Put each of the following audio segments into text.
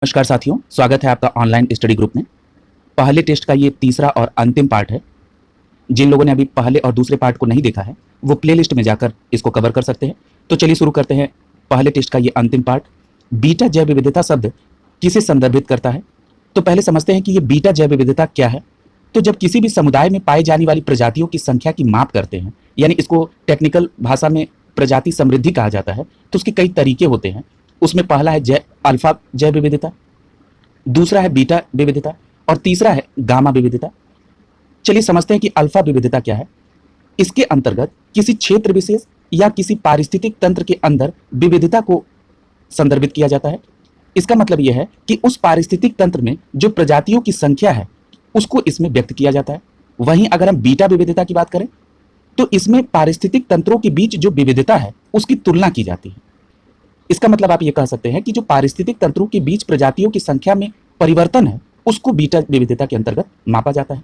नमस्कार साथियों, स्वागत है आपका ऑनलाइन स्टडी ग्रुप में। पहले टेस्ट का ये तीसरा और अंतिम पार्ट है। जिन लोगों ने अभी पहले और दूसरे पार्ट को नहीं देखा है वो प्लेलिस्ट में जाकर इसको कवर कर सकते हैं। तो चलिए शुरू करते हैं पहले टेस्ट का ये अंतिम पार्ट। बीटा जैव विविधता शब्द किसे संदर्भित करता है? तो पहले समझते हैं कि ये बीटा जैव विविधता क्या है। तो जब किसी भी समुदाय में पाई जाने वाली प्रजातियों की संख्या की माप करते हैं, यानी इसको टेक्निकल भाषा में प्रजाति समृद्धि कहा जाता है, तो उसके कई तरीके होते हैं। उसमें पहला है अल्फा जैव विविधता, दूसरा है बीटा विविधता और तीसरा है गामा विविधता। चलिए समझते हैं कि अल्फा विविधता क्या है। इसके अंतर्गत किसी क्षेत्र विशेष या किसी पारिस्थितिक तंत्र के अंदर विविधता को संदर्भित किया जाता है। इसका मतलब यह है कि उस पारिस्थितिक तंत्र में जो प्रजातियों की संख्या है उसको इसमें व्यक्त किया जाता है। वहीं अगर हम बीटा विविधता की बात करें तो इसमें पारिस्थितिक तंत्रों के बीच जो विविधता है उसकी तुलना की जाती है। इसका मतलब आप ये कह सकते हैं कि जो पारिस्थितिक तंत्रों के बीच प्रजातियों की संख्या में परिवर्तन है उसको बीटा विविधता के अंतर्गत मापा जाता है।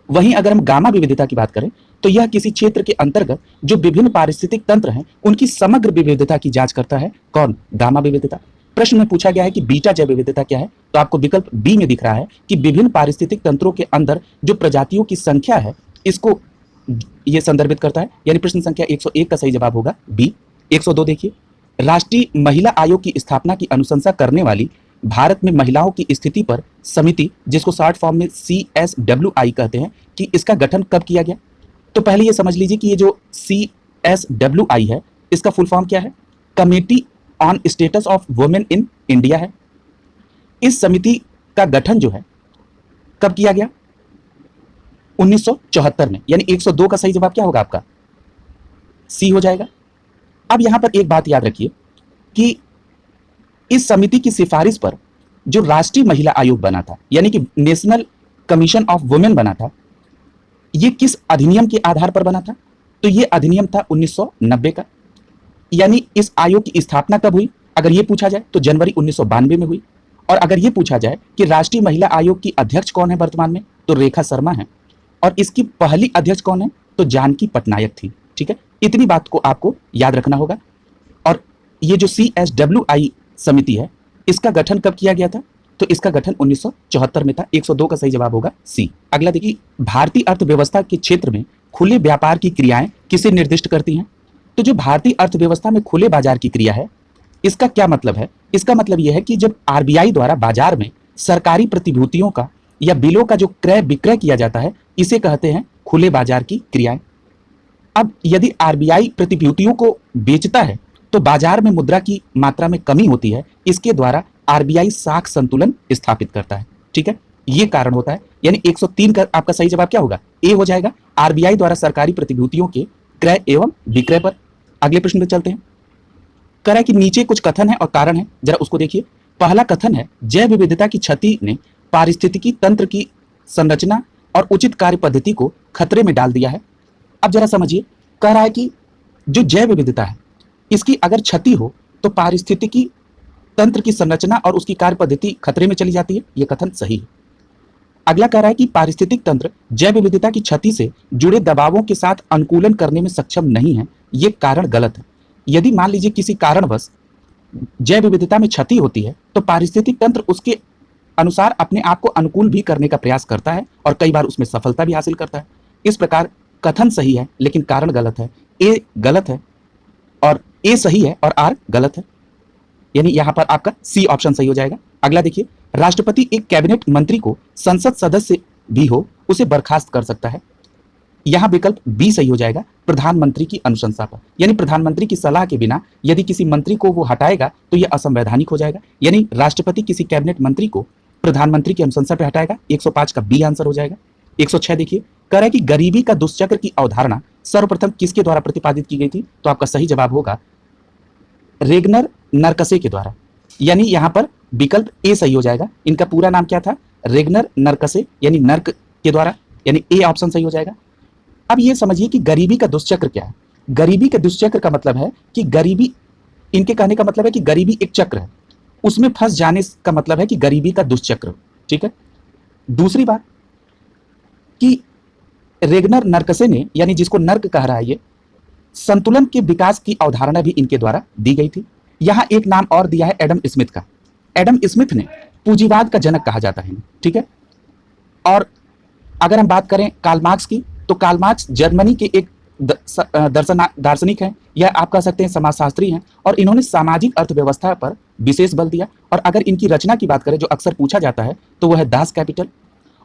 वहीं अगर हम गामा विविधता की बात करें तो यह किसी क्षेत्र के अंतर्गत जो विभिन्न पारिस्थितिक तंत्र हैं उनकी समग्र विविधता की जांच करता है। कौन? गामा विविधता। प्रश्न में पूछा गया है कि बीटा जैव विविधता क्या है, तो आपको विकल्प बी में दिख रहा है कि विभिन्न पारिस्थितिक तंत्रों के अंदर जो प्रजातियों की संख्या है इसको यह संदर्भित करता है। यानी प्रश्न संख्या 101 का सही जवाब होगा बी। 102 देखिए, राष्ट्रीय महिला आयोग की स्थापना की अनुशंसा करने वाली भारत में महिलाओं की स्थिति पर समिति, जिसको शॉर्ट फॉर्म में CSWI कहते हैं, कि इसका गठन कब किया गया? तो पहले ये समझ लीजिए कि ये जो CSWI है इसका फुल फॉर्म क्या है? Committee on status of women in India है। इस समिति का गठन जो है कब किया गया? 1974 में। यानी 102 का सही जवाब क्या होगा आपका? सी हो जाएगा। अब यहां पर एक बात याद रखिए कि इस समिति की सिफारिश पर जो राष्ट्रीय महिला आयोग बना था, यानी कि नेशनल कमीशन ऑफ वुमेन बना था, यह किस अधिनियम के आधार पर बना था? तो यह अधिनियम था 1990 का। यानी इस आयोग की स्थापना कब हुई? अगर यह पूछा जाए तो जनवरी 1992 में हुई। और अगर यह पूछा जाए कि राष्ट्रीय महिला आयोग की अध्यक्ष कौन है वर्तमान में, तो रेखा शर्मा है। और इसकी पहली अध्यक्ष कौन है? तो जानकी पटनायक थी। ठीक है, इतनी बात को आपको याद रखना होगा। और ये जो CSWI समिति है इसका गठन कब किया गया था? तो इसका गठन 1974 में था। 102 का सही जवाब होगा सी। अगला देखिए, भारतीय अर्थव्यवस्था के क्षेत्र में खुले व्यापार की क्रियाएं किसे निर्दिष्ट करती हैं? तो जो भारतीय अर्थव्यवस्था में खुले बाजार की क्रिया है इसका क्या मतलब है? इसका मतलब यह है कि जब RBI द्वारा बाजार में सरकारी प्रतिभूतियों का या बिलों का जो क्रय विक्रय किया जाता है इसे कहते हैं खुले बाजार की क्रियाएं। अब यदि RBI प्रतिभूतियों को बेचता है तो बाजार में मुद्रा की मात्रा में कमी होती है। इसके द्वारा RBI साख संतुलन स्थापित करता है। ठीक है, ये कारण होता है। यानी 103 का आपका सही जवाब क्या होगा? ए हो जाएगा, RBI द्वारा सरकारी प्रतिभूतियों के क्रय एवं विक्रय पर। अगले प्रश्न पे चलते हैं। कह रहा है कि नीचे कुछ कथन है और कारण है, जरा उसको देखिए। पहला कथन है, जैव विविधता की क्षति ने पारिस्थितिकी तंत्र की संरचना और उचित कार्य पद्धति को खतरे में डाल दिया है। अब जरा समझिए, कह रहा है कि जो जैव विविधता है इसकी अगर क्षति हो तो पारिस्थितिकी तंत्र की संरचना और उसकी कार्य पद्धति खतरे में चली जाती है। यह कथन सही है। अगला कह रहा है कि पारिस्थितिक तंत्र जैव विविधता की क्षति से जुड़े दबावों के साथ अनुकूलन करने में सक्षम नहीं है। यह कारण गलत है। यदि मान लीजिए किसी कारणवश जैव विविधता में क्षति होती है तो पारिस्थितिक तंत्र उसके अनुसार अपने आप को अनुकूल भी करने का प्रयास करता है और कई बार उसमें सफलता भी हासिल करता है। इस प्रकार कथन सही है लेकिन कारण गलत है। ए गलत है और ए सही है और आर गलत है। यानी यहां पर आपका सी ऑप्शन सही हो जाएगा। अगला देखिए, राष्ट्रपति एक कैबिनेट मंत्री को संसद सदस्य भी हो उसे बर्खास्त कर सकता है। यहां विकल्प बी सही हो जाएगा, प्रधानमंत्री की अनुशंसा पर। यानी प्रधानमंत्री की सलाह के बिना यदि किसी मंत्री को वो हटाएगा तो यह असंवैधानिक हो जाएगा। यानी राष्ट्रपति किसी कैबिनेट मंत्री को प्रधानमंत्री की अनुशंसा पर हटाएगा। 105 का बी आंसर हो जाएगा। 106 देखिए, कह रहा है कि गरीबी का दुष्चक्र की अवधारणा सर्वप्रथम किसके द्वारा प्रतिपादित की गई थी? तो आपका सही जवाब होगा रेगनर नरकसे के द्वारा। यानी यहां पर विकल्प ए सही हो जाएगा। इनका पूरा नाम क्या था? रेगनर नरकसे, यानी नर्क के द्वारा। यानी ए ऑप्शन सही हो जाएगा। अब ये समझिए कि गरीबी का दुष्चक्र क्या है। गरीबी के दुष्चक्र का मतलब है कि गरीबी, इनके कहने का मतलब है कि गरीबी एक चक्र है, उसमें फंस जाने का मतलब है कि गरीबी का दुष्चक्र। ठीक है, दूसरी बात कि रेगनर नरकसे ने, यानी जिसको नर्क कह रहा है, ये संतुलन के विकास की अवधारणा भी इनके द्वारा दी गई थी। यहां एक नाम और दिया है एडम स्मिथ का। एडम स्मिथ ने पूंजीवाद का जनक कहा जाता है, ठीक है। और अगर हम बात करें कार्ल मार्क्स की, तो कार्ल मार्क्स जर्मनी के एक दार्शनिक हैं, या आप कह सकते हैं समाजशास्त्री हैं, और इन्होंने सामाजिक अर्थव्यवस्था पर विशेष बल दिया। और अगर इनकी रचना की बात करें जो अक्सर पूछा जाता है, तो वह है दास कैपिटल।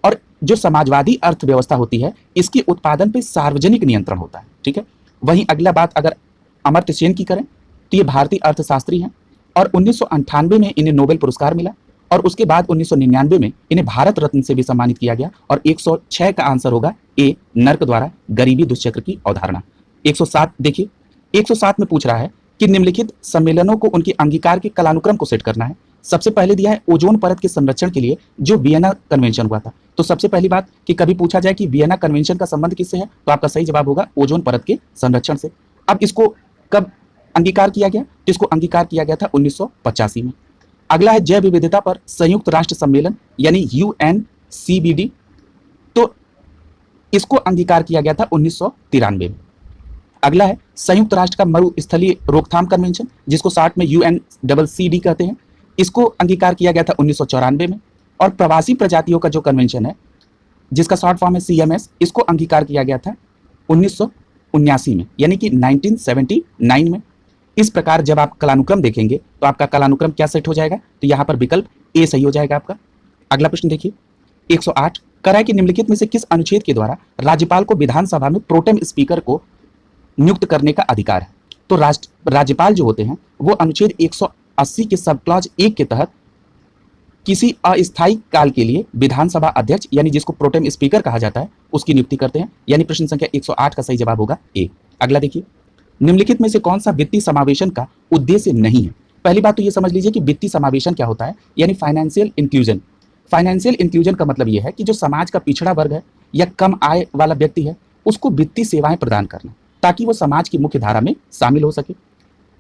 और जो समाजवादी अर्थव्यवस्था होती है, इसके उत्पादन पे सार्वजनिक नियंत्रण होता है, ठीक है। वहीं अगला बात अगर अमर्त्य सेन की करें, तो ये भारतीय अर्थशास्त्री हैं, और 1998 में इन्हें नोबेल पुरस्कार मिला, और उसके बाद 1999 में इन्हें भारत रत्न से भी सम्मानित किया गया। और 106 का आंसर होगा ए, नर्क द्वारा गरीबी दुष्चक्र की अवधारणा। 107 देखिए, 107 में पूछ रहा है कि निम्नलिखित सम्मेलनों को उनके अंगीकार के कालानुक्रम को सेट करना है। सबसे पहले दिया है ओजोन परत के संरक्षण के लिए जो वियना कन्वेंशन हुआ था। तो सबसे पहली बात कि कभी पूछा जाए कि वियना कन्वेंशन का संबंध किससे है, तो आपका सही जवाब होगा ओजोन परत के संरक्षण से। अब इसको कब अंगीकार किया गया, तो इसको अंगीकार किया गया था 1985 में। अगला है जैव विविधता पर संयुक्त राष्ट्र सम्मेलन यानी UNCBD, तो इसको अंगीकार किया गया था 1993 में। अगला है संयुक्त राष्ट्र का मरुस्थलीय रोकथाम कन्वेंशन, जिसको शॉर्ट में UNCCD कहते हैं, इसको अंगीकार किया गया था 1994 में। और प्रवासी प्रजातियों का जो कन्वेंशन है, जिसका शॉर्ट फॉर्म है CMS, इसको अंगीकार किया गया था 1979 में, यानी कि 1979 में। इस प्रकार जब आप कालानुक्रम देखेंगे तो आपका कालानुक्रम क्या सेट हो जाएगा, तो यहां पर विकल्प ए सही हो जाएगा आपका। अगला प्रश्न देखिए, 108 कह रहा है कि निम्नलिखित में से किस अनुच्छेद के द्वारा राज्यपाल को विधानसभा में प्रोटेम स्पीकर को नियुक्त करने का अधिकार है। तो राज्यपाल जो होते हैं वो अनुच्छेद 180 के सब क्लॉज 1 के तहत किसी अस्थायी काल के लिए विधानसभा अध्यक्ष यानी जिसको प्रोटेम स्पीकर कहा जाता है उसकी नियुक्ति करते हैं, यानी प्रश्न संख्या 108 का सही जवाब होगा ए। अगला देखिए, निम्नलिखित में से कौन सा वित्तीय समावेशन का उद्देश्य नहीं है। पहली बात तो ये समझ लीजिए कि वित्तीय समावेशन क्या होता है, यानी फाइनेंशियल इंक्लूजन। फाइनेंशियल इंक्लूजन का मतलब ये है कि जो समाज का पिछड़ा वर्ग है या कम आय वाला व्यक्ति है उसको वित्तीय सेवाएं प्रदान करना, ताकि वो समाज की मुख्य धारा में शामिल हो सके।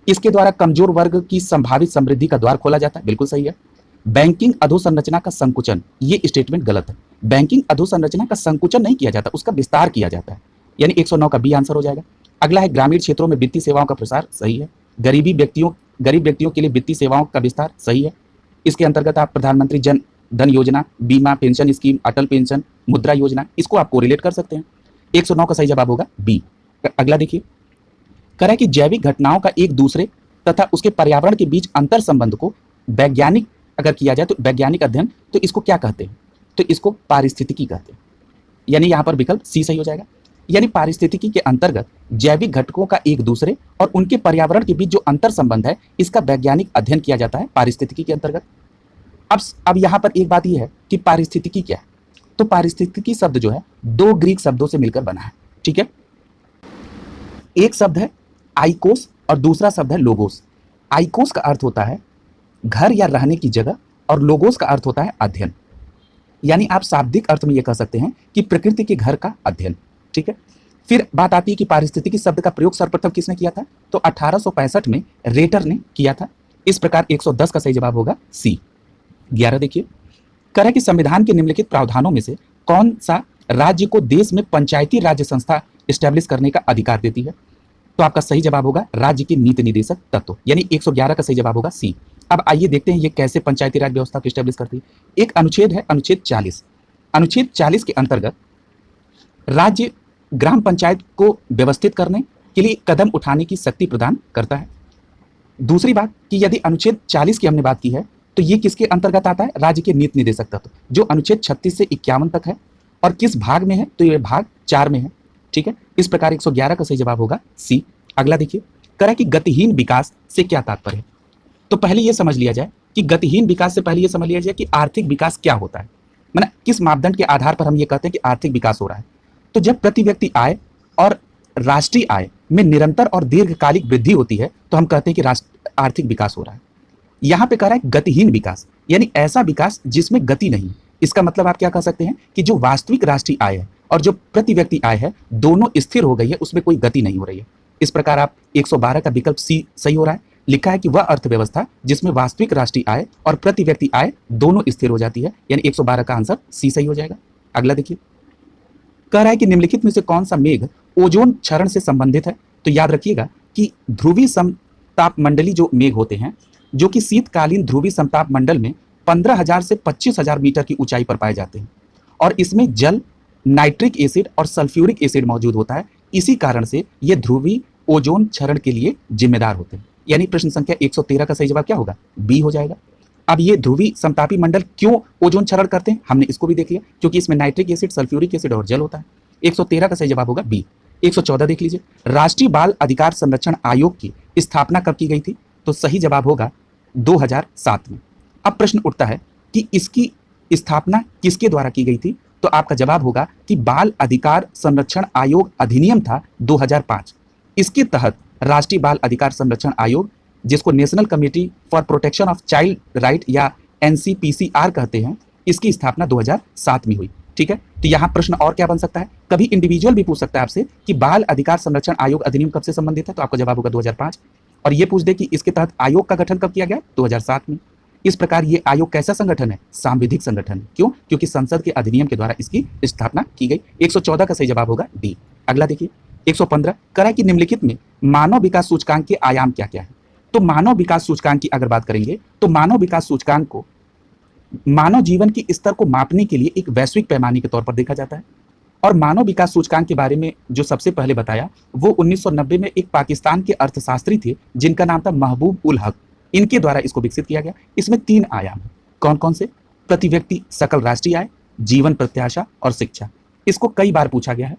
इसके द्वारा कमजोर वर्ग की संभावित समृद्धि का द्वार खोला जाता है, बिल्कुल सही है। बैंकिंग अधोसंरचना का संकुचन, ये स्टेटमेंट गलत है। बैंकिंग अधोसंरचना का संकुचन नहीं किया जाता, उसका विस्तार किया जाता है, यानी 109 का बी आंसर हो जाएगा। अगला है ग्रामीण क्षेत्रों में वित्तीय सेवाओं का प्रसार, सही है। गरीब व्यक्तियों के लिए वित्तीय सेवाओं का विस्तार, सही है। इसके अंतर्गत आप प्रधानमंत्री जन धन योजना, बीमा पेंशन स्कीम, अटल पेंशन, मुद्रा योजना, इसको आप कोरिलेट कर सकते हैं। 109 का सही जवाब होगा बी। अगला देखिए, कह रहा है कि जैविक घटनाओं का एक दूसरे तथा उसके पर्यावरण के बीच अंतर संबंध को वैज्ञानिक अगर किया जाए तो वैज्ञानिक अध्ययन, तो इसको क्या कहते हैं, तो इसको पारिस्थितिकी कहते हैं, यानी यहां पर विकल्प सी सही हो जाएगा। यानी पारिस्थितिकी के अंतर्गत जैविक घटकों का एक दूसरे और उनके पर्यावरण के बीच जो अंतर संबंध है इसका वैज्ञानिक अध्ययन किया जाता है पारिस्थितिकी के अंतर्गत। अब यहां पर एक बात यह है कि पारिस्थितिकी क्या है, तो पारिस्थितिकी शब्द जो है दो ग्रीक शब्दों से मिलकर बना है, ठीक है। एक शब्द है आइकोस और दूसरा शब्द है लोगोस। आइकोस का अर्थ होता है घर या रहने की जगह, और लोगोस का अर्थ होता है अध्ययन, यानी आप शाब्दिक अर्थ में यह कह सकते हैं कि प्रकृति के घर का अध्ययन, ठीक है। फिर बात आती है कि पारिस्थितिकी शब्द का प्रयोग सर्वप्रथम किसने किया था, तो 1865 में रेटर ने किया था। इस प्रकार 110 का सही जवाब होगा सी। 11 देखिए, कह रहा है कि संविधान के निम्नलिखित प्रावधानों में से कौन सा राज्य को देश में पंचायती राज्य संस्था स्टैब्लिश करने का अधिकार देती है, तो आपका सही जवाब होगा राज्य के नीति निदेशक तत्व, यानी 111 का सही जवाब होगा सी। अब आइए देखते हैं ये कैसे पंचायती राज व्यवस्था को स्टैब्लिश करती है। एक अनुच्छेद है अनुच्छेद 40। अनुच्छेद 40 के अंतर्गत राज्य ग्राम पंचायत को व्यवस्थित करने के लिए कदम उठाने की शक्ति प्रदान करता है। दूसरी बात कि यदि अनुच्छेद 40 की हमने बात की है तो ये किसके अंतर्गत आता है, राज्य के नीति निदेशक तत्व, जो अनुच्छेद 36 से 51 तक है। और किस भाग में है, तो ये भाग 4 में है, ठीक है। इस प्रकार 111 का सही जवाब होगा सी। अगला देखिए, कह रहा है कि गतिहीन विकास से क्या तात्पर्य है। तो पहले यह समझ लिया जाए कि गतिहीन विकास से पहले यह समझ लिया जाए कि आर्थिक विकास क्या होता है, मतलब किस मापदंड के आधार पर हम ये कहते हैं कि आर्थिक विकास हो रहा है। तो जब प्रति व्यक्ति आय और राष्ट्रीय आय में निरंतर और दीर्घकालिक वृद्धि होती है तो हम कहते हैं कि आर्थिक विकास हो रहा है। यहां पे कह रहा है गतिहीन विकास, यानी ऐसा विकास जिसमें गति नहीं। इसका मतलब आप क्या कह सकते हैं कि जो वास्तविक राष्ट्रीय आय है और जो प्रति व्यक्ति आय है दोनों स्थिर हो गई है, उसमें कोई गति नहीं हो रही है। इस प्रकार आप 112 का विकल्प सी सही हो रहा है। लिखा है कि वह अर्थव्यवस्था जिसमें वास्तविक राष्ट्रीय आय और प्रति व्यक्ति आय दोनों स्थिर हो जाती है, यानी 112 का आंसर सी सही हो जाएगा। अगला देखिए, कह रहा है कि निम्नलिखित में से कौन सा मेघ ओजोन क्षरण से संबंधित है। तो याद रखिएगा कि ध्रुवीय समताप मंडली जो मेघ होते हैं जो कि शीतकालीन ध्रुवीय समताप मंडल में 15,000 से 25,000 मीटर की ऊंचाई पर पाए जाते हैं और इसमें जल, नाइट्रिक एसिड और सल्फ्यूरिक एसिड मौजूद होता है। इसी कारण से ये ध्रुवीय ओजोन क्षरण के लिए जिम्मेदार होते हैं। यानी प्रश्न संख्या 113 का सही जवाब क्या होगा? बी हो जाएगा। अब ये ध्रुवीय समतापी मंडल क्यों ओजोन क्षरण करते हैं, हमने इसको भी देख लिया, क्योंकि इसमें नाइट्रिक एसिड, सल्फ्यूरिक एसिड और जल होता है। 113 का सही जवाब होगा बी। 114 देख लीजिए, राष्ट्रीय बाल अधिकार संरक्षण आयोग की स्थापना कब की गई थी? तो सही जवाब होगा 2007 में। अब प्रश्न उठता है कि इसकी स्थापना किसके द्वारा की गई थी? तो आपका जवाब होगा कि बाल अधिकार संरक्षण आयोग अधिनियम था 2005। इसके तहत राष्ट्रीय बाल अधिकार संरक्षण आयोग, जिसको national committee for protection of child right या NCPCR कहते हैं, इसकी स्थापना 2007 में हुई। ठीक है, तो यहां प्रश्न और क्या बन सकता है? कभी इंडिविजुअल भी पूछ सकता है आपसे कि बाल अधिकार संरक्षण आयोग अधिनियम कब से संबंधित है, तो आपका जवाब होगा 2005। और ये पूछ दे कि इसके तहत आयोग का गठन कब किया गया? 2007 में। इस प्रकार ये आयोग कैसा संगठन है? सांविधिक संगठन है। क्यों? क्योंकि संसद के अधिनियम के द्वारा इसकी स्थापना की गई। 114 का सही जवाब होगा डी। अगला देखिए 115, करें कि निम्नलिखित में मानव विकास सूचकांक के आयाम क्या क्या है? तो मानव विकास सूचकांक की अगर बात करेंगे तो मानव विकास सूचकांक को मानव जीवन के स्तर को मापने के लिए एक वैश्विक पैमाने के तौर पर देखा जाता है। और मानव विकास सूचकांक के बारे में जो सबसे पहले बताया वो 1990 में एक पाकिस्तान के अर्थशास्त्री थे जिनका नाम था महबूब उल हक। इनके द्वारा इसको विकसित किया गया। इसमें 3 आयाम है। कौन कौन से? प्रति व्यक्ति सकल राष्ट्रीय आय, जीवन प्रत्याशा और शिक्षा। इसको कई बार पूछा गया है।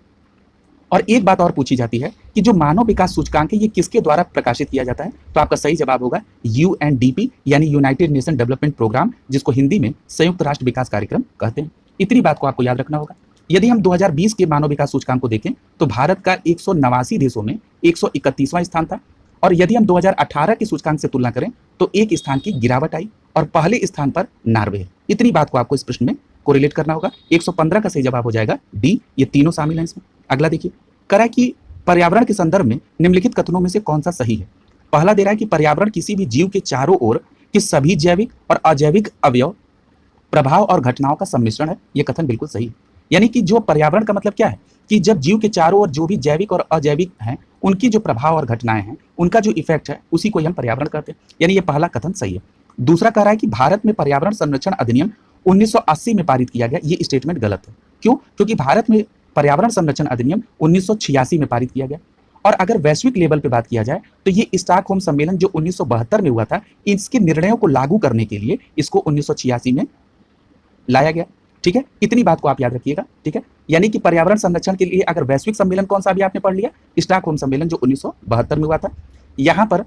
और एक बात और पूछी जाती है कि जो मानव विकास सूचकांक है ये किसके द्वारा प्रकाशित किया जाता है? तो आपका सही जवाब होगा UNDP यानी यूनाइटेड नेशन डेवलपमेंट प्रोग्राम, जिसको हिंदी में संयुक्त राष्ट्र विकास कार्यक्रम कहते हैं। इतनी बात को आपको याद रखना होगा। यदि हम 2020 के मानव विकास सूचकांक को देखें तो भारत का 189 देशों में 131वां स्थान था। और यदि हम 2018 के सूचकांक से तुलना करें तो एक स्थान की गिरावट आई और पहले स्थान पर नॉर्वे है। इतनी बात को आपको इस प्रश्न में कोरिलेट करना होगा। 115 का सही जवाब हो जाएगा डी। ये तीनों शामिल हैं इसमें। अगला देखिए, करा कि पर्यावरण के संदर्भ में निम्नलिखित कथनों में से कौन सा सही है? पहला दे रहा है कि पर्यावरण किसी भी जीव के चारों ओर के सभी जैविक और अजैविक अवयव, प्रभाव और घटनाओं का सम्मिश्रण है। यह कथन बिल्कुल सही है। यानी कि जो पर्यावरण का मतलब क्या है कि जब जीव के चारों ओर जो भी जैविक और अजैविक हैं उनकी जो प्रभाव और घटनाएं हैं, उनका जो इफेक्ट है, उसी को हम पर्यावरण कहते हैं। यानी ये पहला कथन सही है। दूसरा कह रहा है कि भारत में पर्यावरण संरक्षण अधिनियम 1980 में पारित किया गया। ये स्टेटमेंट गलत है। क्यों? क्योंकि भारत में पर्यावरण संरक्षण अधिनियम 1986 में पारित किया गया। और अगर वैश्विक लेवल पे बात किया जाए तो ये स्टॉकहोम सम्मेलन जो 1972 में हुआ था, इसके निर्णयों को लागू करने के लिए इसको 1986 में लाया गया। ठीक है, इतनी बात को आप याद रखिएगा। ठीक है, यानी कि पर्यावरण संरक्षण के लिए अगर वैश्विक सम्मेलन कौन सा भी आपने पढ़ लिया, स्टॉकहोम सम्मेलन जो 1972 में हुआ था। यहां पर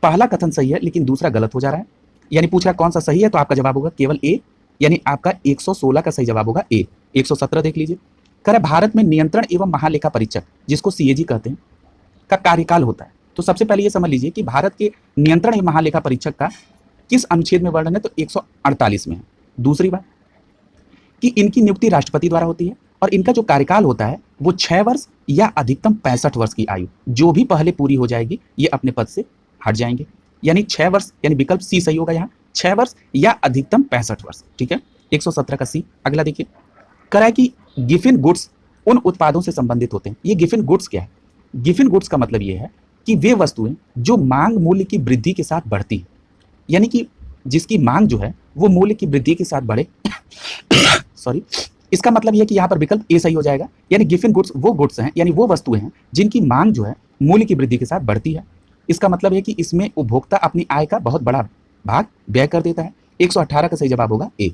पहला कथन सही है लेकिन दूसरा गलत हो जा रहा है। यानी पूछ रहा कौन सा सही है, तो आपका जवाब होगा केवल ए। यानी आपका 116 का सही जवाब होगा ए। 117 देख लीजिए, कह रहा भारत में नियंत्रण एवं महालेखा परीक्षक, जिसको CAG कहते हैं, का कार्यकाल होता है। तो सबसे पहले ये समझ लीजिए कि भारत के नियंत्रण एवं महालेखा परीक्षक का किस अनुच्छेद में वर्णन है, तो 148 में है। दूसरी बात कि इनकी नियुक्ति राष्ट्रपति द्वारा होती है और इनका जो कार्यकाल होता है वो 6 वर्ष या अधिकतम 65 वर्ष की आयु जो भी पहले पूरी हो जाएगी ये अपने पद से हट जाएंगे। यानी 6 वर्ष, यानी विकल्प सी सही होगा यहाँ, 6 वर्ष या अधिकतम 65 वर्ष। ठीक है, 117 का सी। अगला देखिए, करा है कि गिफिन गुड्स उन उत्पादों से संबंधित होते हैं। ये गिफिन गुड्स क्या है? गिफिन गुड्स का मतलब ये है कि वे वस्तुएं जो मांग मूल्य की वृद्धि के साथ बढ़ती है, यानी कि जिसकी मांग जो है वो मूल्य की वृद्धि के साथ बढ़े। सॉरी, इसका मतलब यह कि यहाँ पर विकल्प ए सही हो जाएगा। यानी गिफिन गुड्स वो गुड्स हैं, यानी वो वस्तुएं हैं जिनकी मांग जो है मूल्य की वृद्धि के साथ बढ़ती है। इसका मतलब है कि इसमें उपभोक्ता अपनी आय का बहुत बड़ा भाग व्यय कर देता है। 118 का सही जवाब होगा ए।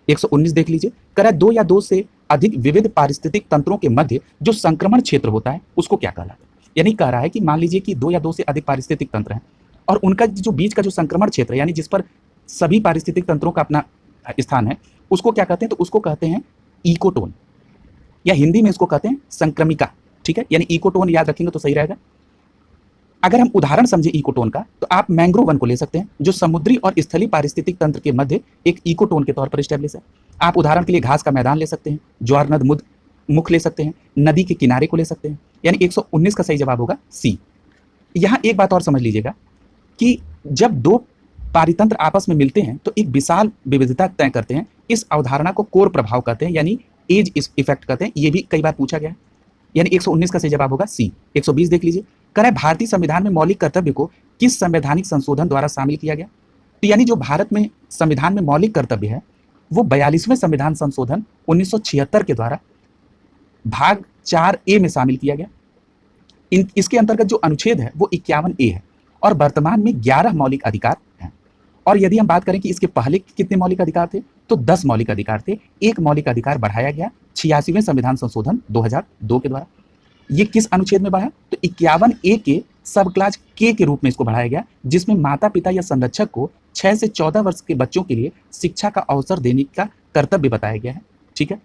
119 देख लीजिए, करा 2 या 2 से अधिक विविध पारिस्थितिक तंत्रों के मध्य जो संक्रमण क्षेत्र होता है उसको क्या कहलाता है? यानी कह रहा है कि मान लीजिए कि 2 या 2 से अधिक पारिस्थितिक तंत्र हैं और उनका जो बीच का जो संक्रमण क्षेत्र, यानी जिस पर सभी पारिस्थितिक तंत्रों का अपना स्थान है, उसको क्या कहते हैं? तो उसको कहते हैं इकोटोन, या हिंदी में इसको कहते हैं संक्रमिका। ठीक है, यानी इकोटोन याद रखेंगे तो सही रहेगा। अगर हम उदाहरण समझे इकोटोन का तो आप मैंग्रोव वन को ले सकते हैं जो समुद्री और स्थलीय पारिस्थितिक तंत्र के मध्य एक इकोटोन के तौर पर स्टैब्लिश है। आप उदाहरण के लिए घास का मैदान ले सकते हैं, ज्वार नद मुख ले सकते हैं, नदी के किनारे को ले सकते हैं। यानी 119 का सही जवाब होगा सी। यहाँ एक बात और समझ लीजिएगा कि जब 2 पारितंत्र आपस में मिलते हैं तो एक विशाल विविधता तय करते हैं। इस अवधारणा को कोर प्रभाव कहते हैं, यानी एज इफेक्ट कहते हैं। ये भी कई बार पूछा गया है। यानी 119 का सही जवाब होगा सी। 120 देख लीजिए, कह रहा है भारतीय संविधान में मौलिक कर्तव्य को किस संवैधानिक संशोधन द्वारा शामिल किया गया? तो यानी जो भारत में संविधान में मौलिक कर्तव्य है वो 42वें संविधान संशोधन 1976 के द्वारा भाग 4A में शामिल किया गया। इसके अंतर्गत जो अनुच्छेद है वो 51A है और वर्तमान में 11 मौलिक अधिकार हैं। और यदि हम बात करें कि इसके पहले कितने मौलिक अधिकार थे तो 10 मौलिक अधिकार थे। एक मौलिक अधिकार बढ़ाया गया 86वें संविधान संशोधन 2002 के द्वारा। ये किस अनुच्छेद में बढ़ा? तो 51A के सब क्लास के रूप में इसको बढ़ाया गया, जिसमें माता पिता या संरक्षक को 6 से 14 वर्ष के बच्चों के लिए शिक्षा का अवसर देने का कर्तव्य बताया गया है। ठीक है,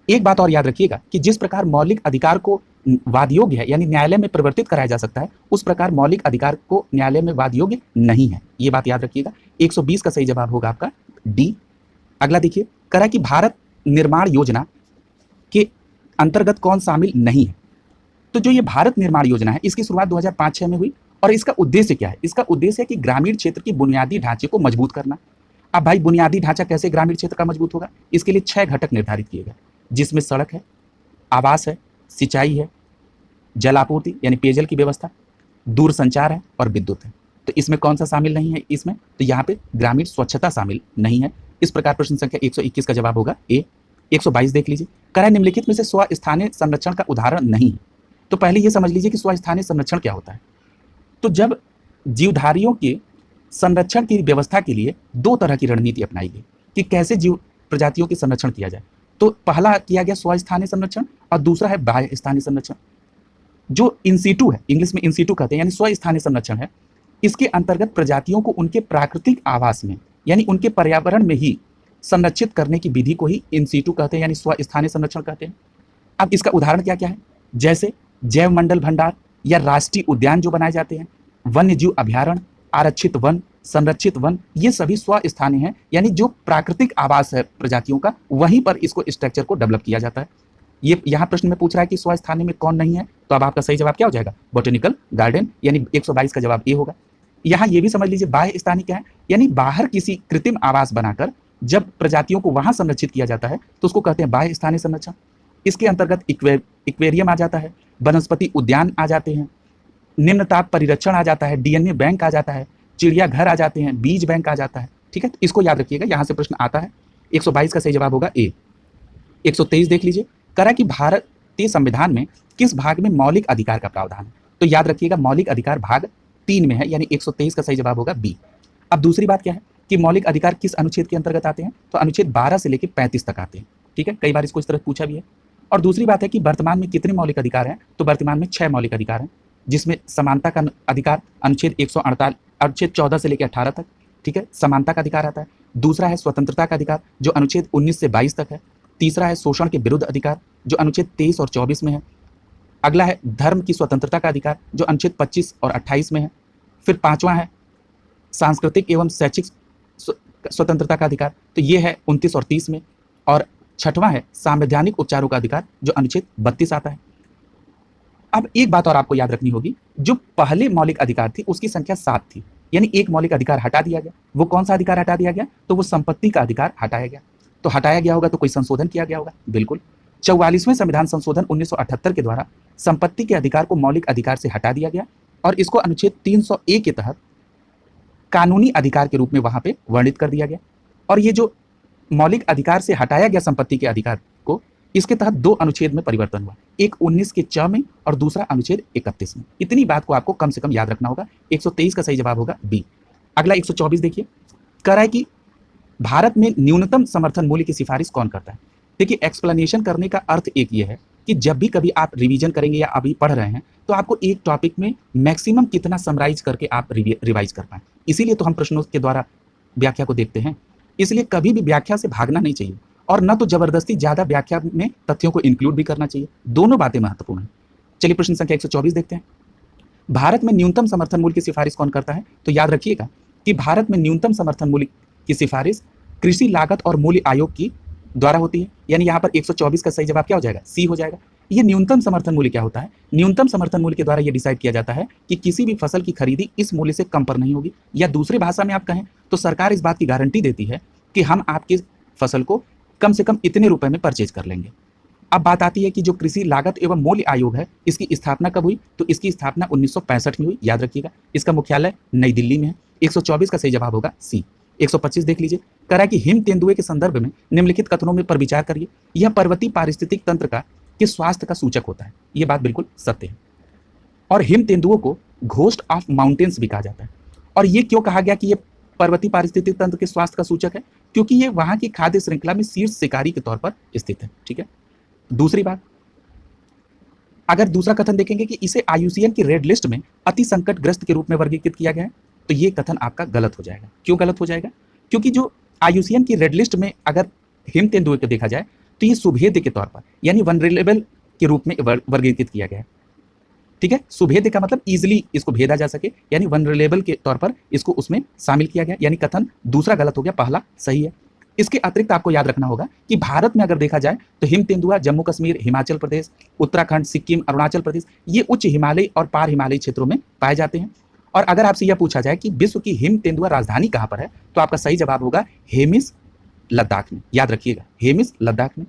एक बात और याद रखिएगा कि जिस प्रकार मौलिक अधिकार को वाद योग्य है यानी न्यायालय में परिवर्तित कराया जा सकता है, उस प्रकार मौलिक अधिकार को न्यायालय में वाद योग्य नहीं है। ये बात याद रखिएगा। 120 का सही जवाब होगा आपका डी। अगला देखिए, करा कि भारत निर्माण योजना के अंतर्गत कौन शामिल नहीं है? तो जो ये भारत निर्माण योजना है इसकी शुरुआत 2005-6 में हुई और इसका उद्देश्य क्या है? इसका उद्देश्य है कि ग्रामीण क्षेत्र की बुनियादी ढांचे को मजबूत करना। अब भाई बुनियादी ढांचा कैसे ग्रामीण क्षेत्र का मजबूत होगा? इसके लिए 6 घटक निर्धारित किए गए, जिसमें सड़क है, आवास है, सिंचाई है, जल आपूर्ति यानी पेयजल की व्यवस्था, दूर संचार है और विद्युत है। तो इसमें कौन सा शामिल नहीं है? इसमें तो यहाँ पे ग्रामीण स्वच्छता शामिल नहीं है। इस प्रकार प्रश्न संख्या 121 का जवाब होगा ए। 122 देख लीजिए, करा निम्नलिखित में से स्वस्थानीय संरक्षण का उदाहरण नहीं है। तो पहले ये समझ लीजिए कि स्वस्थानीय संरक्षण क्या होता है। तो जब जीवधारियों के संरक्षण की व्यवस्था के लिए 2 तरह की रणनीति अपनाई गई कि कैसे जीव प्रजातियों के संरक्षण किया जाए। तो पहला किया गया स्वस्थानीय संरक्षण और दूसरा है बाह्य स्थानीय संरक्षण। जो इन सीटू है, इंग्लिश में इन सीटू कहते हैं यानी स्वस्थानीय संरक्षण है, इसके अंतर्गत प्रजातियों को उनके प्राकृतिक आवास में यानी उनके पर्यावरण में ही संरक्षित करने की विधि को ही इन सीटू कहते हैं यानी स्वस्थानीय संरक्षण कहते हैं। अब इसका उदाहरण क्या क्या है? जैसे जैव मंडल भंडार या राष्ट्रीय उद्यान जो बनाए जाते हैं, वन्य जीव अभ्यारण्य, आरक्षित वन, संरक्षित वन, ये सभी स्वस्थानीय हैं यानी जो प्राकृतिक आवास है प्रजातियों का, वहीं पर इसको स्ट्रक्चर को डेवलप किया जाता है। ये यहाँ प्रश्न में पूछ रहा है कि स्वस्थानीय में कौन नहीं है, तो अब आपका सही जवाब क्या हो जाएगा? बोटेनिकल गार्डन, यानी 122 का जवाब ए होगा। यहाँ ये भी समझ लीजिए बाह्य स्थानीय क्या है, यानी बाहर किसी कृत्रिम आवास बनाकर जब प्रजातियों को वहां संरक्षित किया जाता है तो उसको कहते हैं बाह्य स्थानीय संरक्षण। इसके अंतर्गत इक्वेरियम आ जाता है, वनस्पति उद्यान आ जाते हैं, निम्न ताप परिरक्षण आ जाता है, डीएनए बैंक आ जाता है, चिड़ियाघर आ जाते हैं, बीज बैंक आ जाता है। ठीक है, तो इसको याद रखिएगा, यहाँ से प्रश्न आता है। 122 का सही जवाब होगा ए। 123 देख लीजिए, करा कि भारतीय संविधान में किस भाग में मौलिक अधिकार का प्रावधान है? तो याद रखिएगा मौलिक अधिकार भाग 3 में है यानी 123 का सही जवाब होगा बी। अब दूसरी बात क्या है कि मौलिक अधिकार किस अनुच्छेद के अंतर्गत आते हैं? तो अनुच्छेद 12 से लेकर 35 तक आते हैं। ठीक है, कई बार इसको इस तरह पूछा भी है। और दूसरी बात है कि वर्तमान में कितने मौलिक अधिकार हैं? तो वर्तमान में 6 मौलिक अधिकार हैं, जिसमें समानता का अधिकार अनुच्छेद 148 अनुच्छेद 14 से लेकर 18 तक। ठीक है, समानता का अधिकार आता है। दूसरा है स्वतंत्रता का अधिकार जो अनुच्छेद 19 से 22 तक है। तीसरा है शोषण के विरुद्ध अधिकार जो अनुच्छेद 23 और 24 में है। अगला है धर्म की स्वतंत्रता का अधिकार जो अनुच्छेद 25 और 28 में है। फिर 5वां है सांस्कृतिक एवं शैक्षिक स्वतंत्रता का अधिकार, तो ये है 29 और 30 में। और 6वां है संवैधानिक उपचारों का अधिकार जो अनुच्छेद 32 आता है। अब एक बात और आपको याद रखनी होगी, जो पहले मौलिक अधिकार थी उसकी संख्या 7 थी, यानी एक मौलिक अधिकार हटा दिया गया। वो कौन सा अधिकार हटा दिया गया? तो वो संपत्ति का अधिकार हटाया गया। तो हटाया गया होगा तो कोई संशोधन किया गया होगा, बिल्कुल। 44वें संविधान संशोधन 1978 के द्वारा संपत्ति के अधिकार को मौलिक अधिकार से हटा दिया गया और इसको अनुच्छेद 300A के तहत कानूनी अधिकार के रूप में वहां पे वर्णित कर दिया गया। और ये जो मौलिक अधिकार से हटाया गया संपत्ति के अधिकार को, इसके तहत 2 अनुच्छेद में परिवर्तन हुआ, एक 19 के च में और दूसरा अनुच्छेद 31 में। इतनी बात को आपको कम से कम याद रखना होगा। 123 का सही जवाब होगा बी। अगला 124 देखिए, कह रहा है कि भारत में न्यूनतम समर्थन मूल्य की सिफारिश कौन करता है? देखिए, एक्सप्लेनेशन करने का अर्थ एक ये है कि जब भी कभी आप रिवीजन करेंगे या अभी पढ़ रहे हैं तो आपको एक टॉपिक में मैक्सिमम कितना समराइज करके आप रिवाइज कर पाएं। इसीलिए तो हम प्रश्नों के द्वारा व्याख्या को देखते हैं। इसलिए कभी भी व्याख्या से भागना नहीं चाहिए और न तो जबरदस्ती ज्यादा व्याख्या में तथ्यों को इंक्लूड भी करना चाहिए। दोनों बातें महत्वपूर्ण हैं। चलिए प्रश्न संख्या 124 देखते हैं। भारत में न्यूनतम समर्थन मूल्य की सिफारिश कौन करता है? तो याद रखिएगा कि भारत में न्यूनतम समर्थन मूल्य की सिफारिश कृषि लागत और मूल्य आयोग की द्वारा होती है, यानी यहाँ पर 124 का सही जवाब क्या हो जाएगा? सी हो जाएगा। ये न्यूनतम समर्थन मूल्य क्या होता है? न्यूनतम समर्थन मूल्य के द्वारा ये डिसाइड किया जाता है कि किसी भी फसल की खरीदी इस मूल्य से कम पर नहीं होगी, या दूसरी भाषा में आप कहें तो सरकार इस बात की गारंटी देती है कि हम आपकी फसल को कम से कम इतने रुपए में परचेज कर लेंगे। अब बात आती है कि जो कृषि लागत एवं मूल्य आयोग है, इसकी स्थापना कब हुई? तो इसकी स्थापना 1965 में हुई, याद रखिएगा। इसका मुख्यालय नई दिल्ली में है। 124 का सही जवाब होगा सी। 125 देख लीजिए, कह रहा है कि हिम तेंदुए के संदर्भ में निम्नलिखित कथनों में पर विचार करिए। यह पर्वतीय पारिस्थितिक तंत्र का के स्वास्थ्य का सूचक होता है। यह बात बिल्कुल सत्य है। और हिम तेंदुओं को घोस्ट ऑफ माउंटेन्स भी कहा जाता है। और ये क्यों कहा गया कि ये पर्वतीय पारिस्थितिक तंत्र के स्वास्थ्य का सूचक है? क्योंकि ये वहां की खाद्य श्रृंखला में शीर्ष शिकारी के तौर पर स्थित है। ठीक है। दूसरी बात, अगर दूसरा कथन देखेंगे कि इसे आईयूसीएन की रेड लिस्ट में अति संकटग्रस्त के रूप में वर्गीकृत किया गया है, तो ये कथन आपका गलत हो जाएगा। क्यों गलत हो जाएगा? क्योंकि जो आईयूसीएन की रेड लिस्ट में अगर हिम तेंदुए को देखा जाए तो ये सुभेद्य के तौर पर यानी वनरेबल के रूप में वर्गीकृत किया गया है। ठीक है, सुभेद्य का मतलब इजिली इसको भेदा जा सके, यानी वनरेबल के तौर पर इसको उसमें शामिल किया गया, यानी कथन दूसरा गलत हो गया, पहला सही है। इसके अतिरिक्त आपको याद रखना होगा कि भारत में अगर देखा जाए तो हिम तेंदुआ जम्मू कश्मीर, हिमाचल प्रदेश, उत्तराखंड, सिक्किम, अरुणाचल प्रदेश, ये उच्च हिमालय और पार हिमालयी क्षेत्रों में पाए जाते हैं। और अगर आपसे यह पूछा जाए कि विश्व की हिम तेंदुआ राजधानी कहाँ पर है, तो आपका सही जवाब होगा हेमिस, लद्दाख में। याद रखिएगा, हेमिस, लद्दाख में।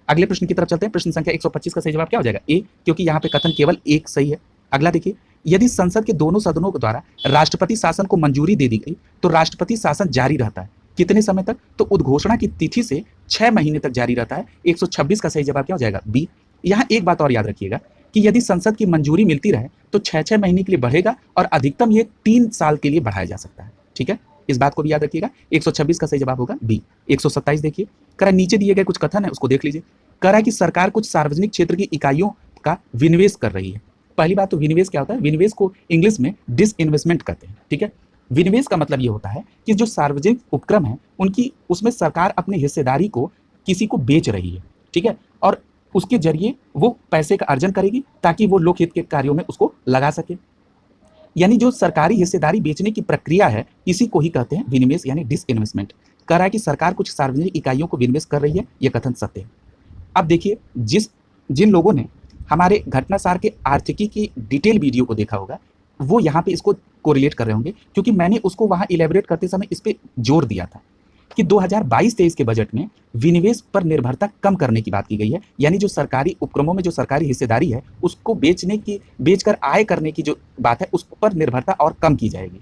अगले प्रश्न की तरफ चलते हैं। प्रश्न संख्या 125 का सही जवाब क्या हो जाएगा? ए, क्योंकि यहाँ पे कथन केवल एक सही है। अगला देखिए, यदि संसद के दोनों सदनों के द्वारा राष्ट्रपति शासन को मंजूरी दे दी गई तो राष्ट्रपति शासन जारी रहता है कितने समय तक? तो उद्घोषणा की तिथि से 6 महीने तक जारी रहता है। 126 का सही जवाब क्या हो जाएगा? बी। यहाँ एक बात और याद रखिएगा कि यदि संसद की मंजूरी मिलती रहे तो 6-6 महीने के लिए बढ़ेगा और अधिकतम ये 3 साल के लिए बढ़ाया जा सकता है। ठीक है, इस बात को भी याद रखिएगा। 126 का सही जवाब होगा बी। 127 देखिए, कह नीचे दिए गए कुछ कथन है उसको देख लीजिए। कह रहा है कि सरकार कुछ सार्वजनिक क्षेत्र की इकाइयों का विनिवेश कर रही है। पहली बात तो विनिवेश क्या होता है? विनिवेश को इंग्लिश में डिसइन्वेस्टमेंट कहते हैं। ठीक है, विनिवेश का मतलब ये होता है कि जो सार्वजनिक उपक्रम है उनकी उसमें सरकार अपनी हिस्सेदारी को किसी को बेच रही है। ठीक है, और उसके जरिए वो पैसे का अर्जन करेगी ताकि वो लोकहित के कार्यों में उसको लगा सके। यानी जो सरकारी हिस्सेदारी बेचने की प्रक्रिया है इसी को ही कहते हैं विनिवेश यानी डिसइन्वेस्टमेंट। कह रहा है कि सरकार कुछ सार्वजनिक इकाइयों को विनिवेश कर रही है, यह कथन सत्य है। अब देखिए, जिन लोगों ने हमारे घटनासार के आर्थिकी की डिटेल वीडियो को देखा होगा वो यहाँ पे इसको कोरिलेट कर रहे होंगे, क्योंकि मैंने उसको वहाँ इलेबोरेट करते समय इस पे जोर दिया था कि 2022-23 के बजट में विनिवेश पर निर्भरता कम करने की बात की गई है। यानी जो सरकारी उपक्रमों में जो सरकारी हिस्सेदारी है उसको बेचकर आय करने की जो बात है उस पर निर्भरता और कम की जाएगी।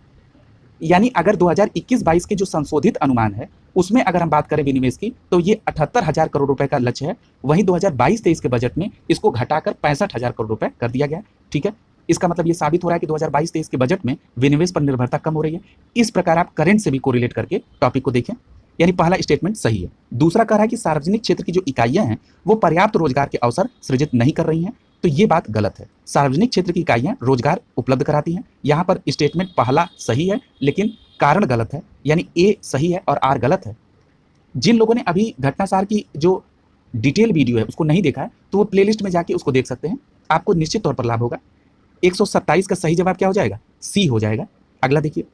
यानी अगर 2021-22 के जो संशोधित अनुमान है उसमें अगर हम बात करें विनिवेश की तो ये 78,000 करोड़ रुपए का लक्ष्य है। वहीं 2022-23 के बजट में इसको घटाकर 65,000 करोड़ रुपए कर दिया गया। ठीक है, इसका मतलब ये साबित हो रहा है कि 2022-23 के बजट में विनिवेश पर निर्भरता कम हो रही है। इस प्रकार आप करंट से भी कोरिलेट करके टॉपिक को देखें, यानी पहला स्टेटमेंट सही है। दूसरा कह रहा है कि सार्वजनिक क्षेत्र की जो इकाइयां हैं वो पर्याप्त रोजगार के अवसर सृजित नहीं कर रही हैं, तो ये बात गलत है। सार्वजनिक क्षेत्र की इकाइयां रोजगार उपलब्ध कराती हैं। यहाँ पर स्टेटमेंट पहला सही है लेकिन कारण गलत है, यानी ए सही है और आर गलत है। जिन लोगों ने अभी घटनासार की जो डिटेल वीडियो है उसको नहीं देखा है तो वो प्लेलिस्ट में जाके उसको देख सकते हैं, आपको निश्चित तौर पर लाभ होगा। 127 का सही जवाब क्या हो जाएगा? सी हो जाएगा। अगला देखिए,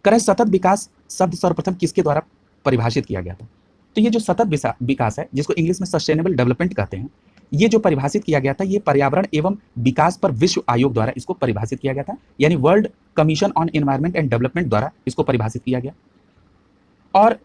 करें सतत विकास शब्द सर्वप्रथम किसके द्वारा परिभाषित किया गया था? तो ये जो सतत विकास है जिसको इंग्लिश में सस्टेनेबल डेवलपमेंट कहते हैं, ये जो परिभाषित किया गया था ये पर्यावरण एवं विकास पर विश्व आयोग द्वारा इसको परिभाषित किया गया था, यानी world commission on environment and development द्वारा इसको परिभाषित किया गया। और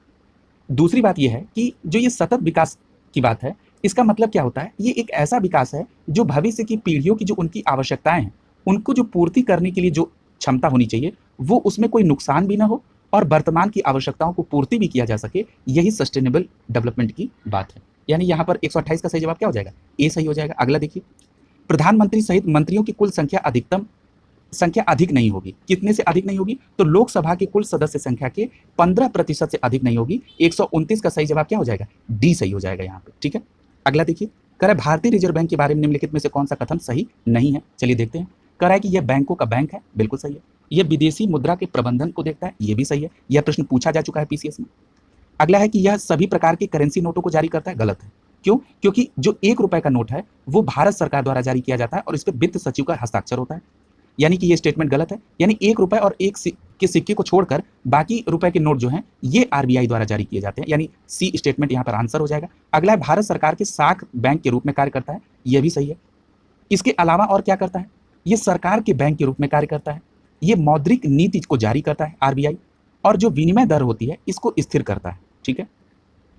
दूसरी बात यह है कि जो ये सतत विकास की बात है इसका मतलब क्या होता है? ये एक ऐसा विकास है जो भविष्य की पीढ़ियों की जो उनकी आवश्यकताएं हैं उनको जो पूर्ति करने के लिए जो क्षमता होनी चाहिए वो उसमें कोई नुकसान भी ना हो और वर्तमान की आवश्यकताओं को पूर्ति भी किया जा सके, यही सस्टेनेबल डेवलपमेंट की बात है। यानी यहाँ पर 128 का सही जवाब क्या हो जाएगा? ए सही हो जाएगा। अगला देखिए, प्रधानमंत्री सहित मंत्रियों की कुल संख्या अधिक नहीं होगी। कितने से अधिक नहीं होगी? तो लोकसभा के कुल सदस्य संख्या के 15% से अधिक नहीं होगी। 129 का सही जवाब क्या हो जाएगा? डी सही हो जाएगा यहाँ पे। ठीक है, अगला देखिए, कह रहा है भारतीय रिजर्व बैंक के बारे में निम्नलिखित में से कौन सा कथन सही नहीं है? चलिए देखते हैं। कह रहा है कि यह बैंकों का बैंक है, बिल्कुल सही है। यह विदेशी मुद्रा के प्रबंधन को देखता है, यह भी सही है। यह प्रश्न पूछा जा चुका है पीसीएस में। अगला है कि यह सभी प्रकार के करेंसी नोटों को जारी करता है, गलत है। क्यों? क्योंकि जो 1 रुपए का नोट है वो भारत सरकार द्वारा जारी किया जाता है और इस पर वित्त सचिव का हस्ताक्षर होता है, यानी कि ये स्टेटमेंट गलत है। यानी 1 रुपए और 1 के सिक्के को छोड़कर बाकी रुपए के नोट जो हैं ये आरबीआई द्वारा जारी किए जाते हैं, यानी सी स्टेटमेंट यहाँ पर आंसर हो जाएगा। अगला है भारत सरकार के साख बैंक के रूप में कार्य करता है, यह भी सही है। इसके अलावा और क्या करता है? ये सरकार के बैंक के रूप में कार्य करता है, ये मौद्रिक नीति को जारी करता है आरबीआई, और जो विनिमय दर होती है इसको स्थिर करता है। ठीक है,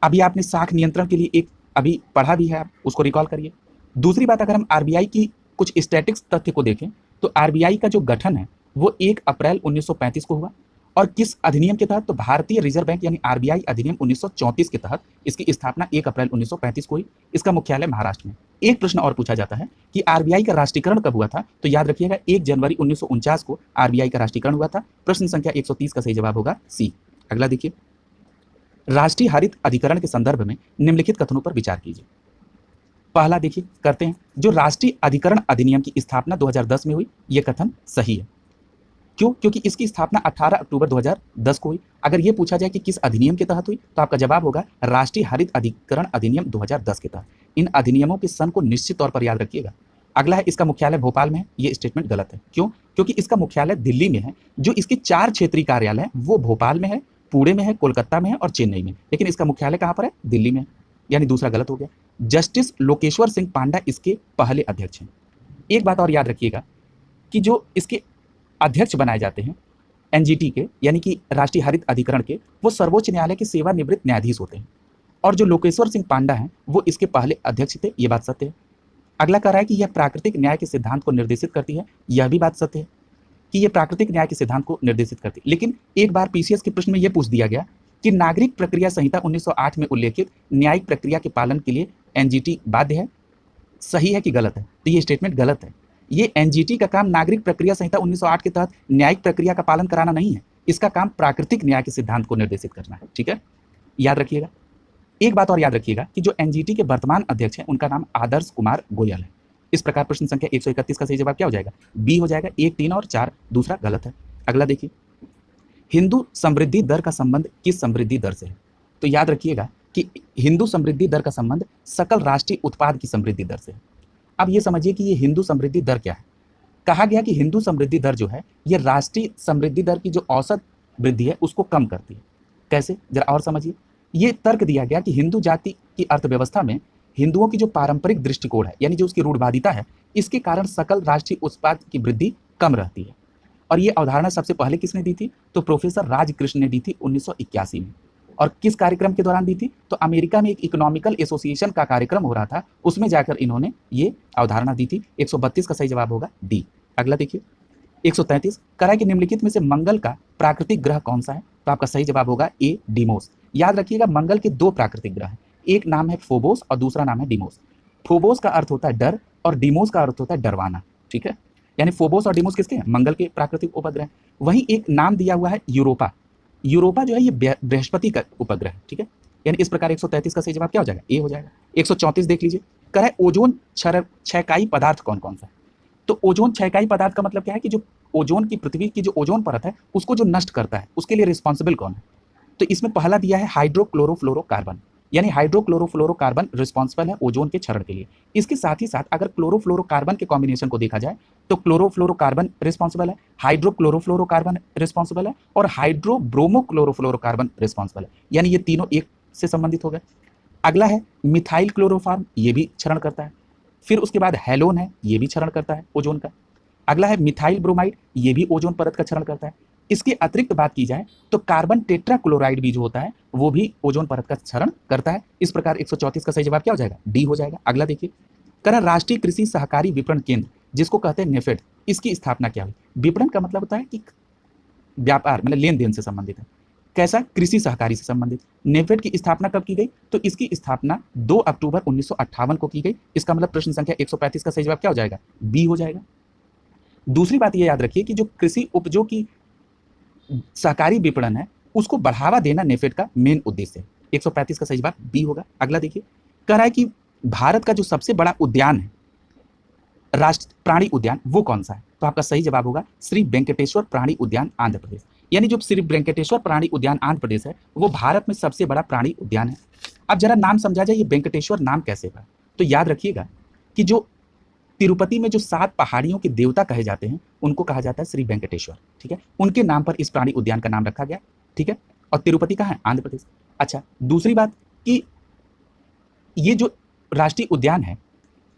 अभी आपने साख नियंत्रण के लिए एक अभी पढ़ा भी है, आप उसको रिकॉल करिए। दूसरी बात, अगर हम आरबीआई की कुछ स्टैटिक्स तथ्य को देखें तो आरबीआई का जो गठन है वो 1 अप्रैल 1935 को हुआ, और किस अधिनियम के तहत, तो भारतीय रिजर्व बैंक यानी आरबीआई अधिनियम 1934 के तहत इसकी स्थापना 1 अप्रैल 1935 को हुई। इसका मुख्यालय महाराष्ट्र में। एक प्रश्न और पूछा जाता है कि आरबीआई का राष्ट्रीयकरण कब हुआ था, तो याद रखिएगा 1 जनवरी 1949 को आरबीआई का राष्ट्रीयकरण हुआ था। प्रश्न संख्या 130 का सही जवाब होगा सी। अगला देखिए, राष्ट्रीय हरित अधिकरण के संदर्भ में निम्नलिखित कथनों पर विचार कीजिए। पहला देखिए करते हैं, जो राष्ट्रीय अधिकरण अधिनियम की स्थापना 2010 में हुई, यह कथन सही है। क्यों? क्योंकि इसकी स्थापना 18 अक्टूबर 2010 को हुई। अगर यह पूछा जाए कि किस अधिनियम के तहत हुई, तो आपका जवाब होगा राष्ट्रीय हरित अधिकरण अधिनियम 2010 के तहत। इन अधिनियमों के सन को निश्चित तौर पर याद रखिएगा। अगला है, इसका मुख्यालय भोपाल में है। ये स्टेटमेंट गलत है। क्यों? क्योंकि इसका मुख्यालय दिल्ली में है। जो इसके 4 क्षेत्रीय कार्यालय हैं वो भोपाल में है, पुणे में है, कोलकाता में है और चेन्नई में, लेकिन इसका मुख्यालय कहाँ पर है? दिल्ली में, यानी दूसरा गलत हो गया। जस्टिस लोकेश्वर सिंह पांडा इसके पहले अध्यक्ष हैं। एक बात और याद रखिएगा कि जो इसके अध्यक्ष बनाए जाते हैं एनजीटी के, यानी कि राष्ट्रीय हरित अधिकरण के, वो सर्वोच्च न्यायालय के सेवानिवृत्त न्यायाधीश होते हैं, और जो लोकेश्वर सिंह पांडा हैं वो इसके पहले अध्यक्ष थे। ये बात सत्य है। अगला कह रहा है कि यह प्राकृतिक न्याय के सिद्धांत को निर्देशित करती है। यह भी बात सत्य है कि यह प्राकृतिक न्याय के सिद्धांत को निर्देशित करती है। लेकिन एक बार पीसीएस के प्रश्न में यह पूछ दिया गया कि नागरिक प्रक्रिया संहिता 1908 में उल्लेखित न्यायिक प्रक्रिया के पालन के लिए एनजीटी बाध्य है। सही है कि गलत है? तो ये स्टेटमेंट गलत है। ये एनजीटी का काम नागरिक प्रक्रिया संहिता 1908 के तहत न्यायिक प्रक्रिया का पालन कराना नहीं है। इसका काम प्राकृतिक न्याय के सिद्धांत को निर्देशित करना है। ठीक है, याद रखिएगा। एक बात और याद रखिएगा कि जो एनजीटी के वर्तमान अध्यक्ष हैं उनका नाम आदर्श कुमार गोयल है। इस प्रकार प्रश्न संख्या 131 का सही जवाब क्या हो जाएगा? बी हो जाएगा। 1, 3 और 4 दूसरा गलत है। अगला देखिए, हिंदू समृद्धि दर का संबंध किस समृद्धि दर से है? तो याद रखिएगा कि हिंदू समृद्धि दर का संबंध सकल राष्ट्रीय उत्पाद की समृद्धि दर से है। अब ये समझिए कि ये हिंदू समृद्धि दर क्या है। कहा गया कि हिंदू समृद्धि दर जो है ये राष्ट्रीय समृद्धि दर की जो औसत वृद्धि है उसको कम करती है। कैसे? जरा और समझिए। ये तर्क दिया गया कि हिंदू जाति की अर्थव्यवस्था में हिंदुओं की जो पारंपरिक दृष्टिकोण है, यानी जो उसकी रूढ़वादिता है, इसके कारण सकल राष्ट्रीय उत्पाद की वृद्धि कम रहती है। और ये अवधारणा सबसे पहले किसने दी थी? तो प्रोफेसर राजकृष्ण ने दी थी 1981 में। और किस कार्यक्रम के दौरान दी थी? तो अमेरिका में एक इकोनॉमिकल एसोसिएशन का कार्यक्रम हो रहा था, उसमें जाकर इन्होंने ये अवधारणा दी थी। 132 का सही जवाब होगा डी। अगला देखिए, 133 करा कि निम्नलिखित में से मंगल का प्राकृतिक ग्रह कौन सा है? तो आपका सही जवाब होगा ए, डिमोस। याद रखिएगा मंगल के 2 प्राकृतिक ग्रह हैं, एक नाम है फोबोस और दूसरा नाम है डिमोस। फोबोस का अर्थ होता है डर और डिमोस का अर्थ होता है डरवाना। ठीक है, यानी फोबोस और डिमोस किसके हैं? मंगल के प्राकृतिक उपग्रह। वहीं एक नाम दिया हुआ है यूरोपा। यूरोपा जो है ये बृहस्पति का उपग्रह है। ठीक है, यानी इस प्रकार 133 का सही जवाब क्या हो जाएगा? ए हो जाएगा। 134 देख लीजिए, कह रहा है ओजोन क्षयकारी पदार्थ कौन कौन सा है? तो ओजोन क्षयकारी पदार्थ का मतलब क्या है कि जो ओजोन की, पृथ्वी की जो ओजोन परत है उसको जो नष्ट करता है उसके लिए रिस्पॉन्सिबल कौन है? तो इसमें पहला दिया है हाइड्रोक्लोरोफ्लोरोकार्बन, यानी हाइड्रोक्लोरोफ्लोरोकार्बन रिस्पॉन्सिबल है ओजोन के क्षरण के लिए। इसके साथ ही साथ अगर क्लोरोफ्लोरोकार्बन के कॉम्बिनेशन को देखा जाए तो क्लोरोफ्लोरोकार्बन रिस्पॉन्सिबल है, हाइड्रोक्लोरोफ्लोरोकार्बन रिस्पॉन्सिबल है और हाइड्रोब्रोमोक्लोरोफ्लोरोकार्बन रिस्पॉन्सिबल है, यानी ये तीनों एक से संबंधित हो गए। अगला है मिथाइल क्लोरोफॉर्म, ये भी क्षरण करता है। फिर उसके बाद हेलोन है, ये भी क्षरण करता है ओजोन का। अगला है मिथाइल ब्रोमाइड, ये भी ओजोन परत का क्षरण करता है। इसके अतिरिक्त बात की जाए तो कार्बन टेट्राक्लोराइड भी जो होता है वो भी ओजोन परत का क्षरण करता है। इस प्रकार 134 का सही जवाब क्या हो जाएगा? डी हो जाएगा। अगला देखिए, कह रहा राष्ट्रीय कृषि सहकारी विपणन केंद्र, जिसको कहते हैं नेफेड, इसकी स्थापना क्या हुई? विपणन का मतलब होता है कि व्यापार, मतलब लेन देन से संबंधित है। कैसा? कृषि सहकारी से संबंधित। नेफेड की स्थापना कब की गई? तो इसकी स्थापना 2 अक्टूबर 1958 को की गई। इसका मतलब प्रश्न संख्या 135 का सही जवाब क्या हो जाएगा? बी हो जाएगा। दूसरी बात यह याद रखिए कि जो कृषि उपजों की सहकारी विपणन है उसको बढ़ावा देना नेफेड का मेन उद्देश्य है। 135 का सही जवाब बी होगा। अगला देखिए, कह रहा है कि भारत का जो सबसे बड़ा उद्यान है, राष्ट्रीय प्राणी उद्यान, वो कौन सा है? तो आपका सही जवाब होगा श्री वेंकटेश्वर प्राणी उद्यान आंध्र प्रदेश। यानी जो श्री वेंकटेश्वर प्राणी उद्यान आंध्र प्रदेश है वो भारत में सबसे बड़ा प्राणी उद्यान है। अब जरा नाम समझा जाए, ये वेंकटेश्वर नाम कैसे पड़ा? तो याद रखिएगा कि जो तिरुपति में जो 7 पहाड़ियों के देवता कहे जाते हैं उनको कहा जाता है श्री वेंकटेश्वर। ठीक है, उनके नाम पर इस प्राणी उद्यान का नाम रखा गया। ठीक है, और तिरुपति कहाँ है? आंध्र प्रदेश। अच्छा, दूसरी बात कि ये जो राष्ट्रीय उद्यान है,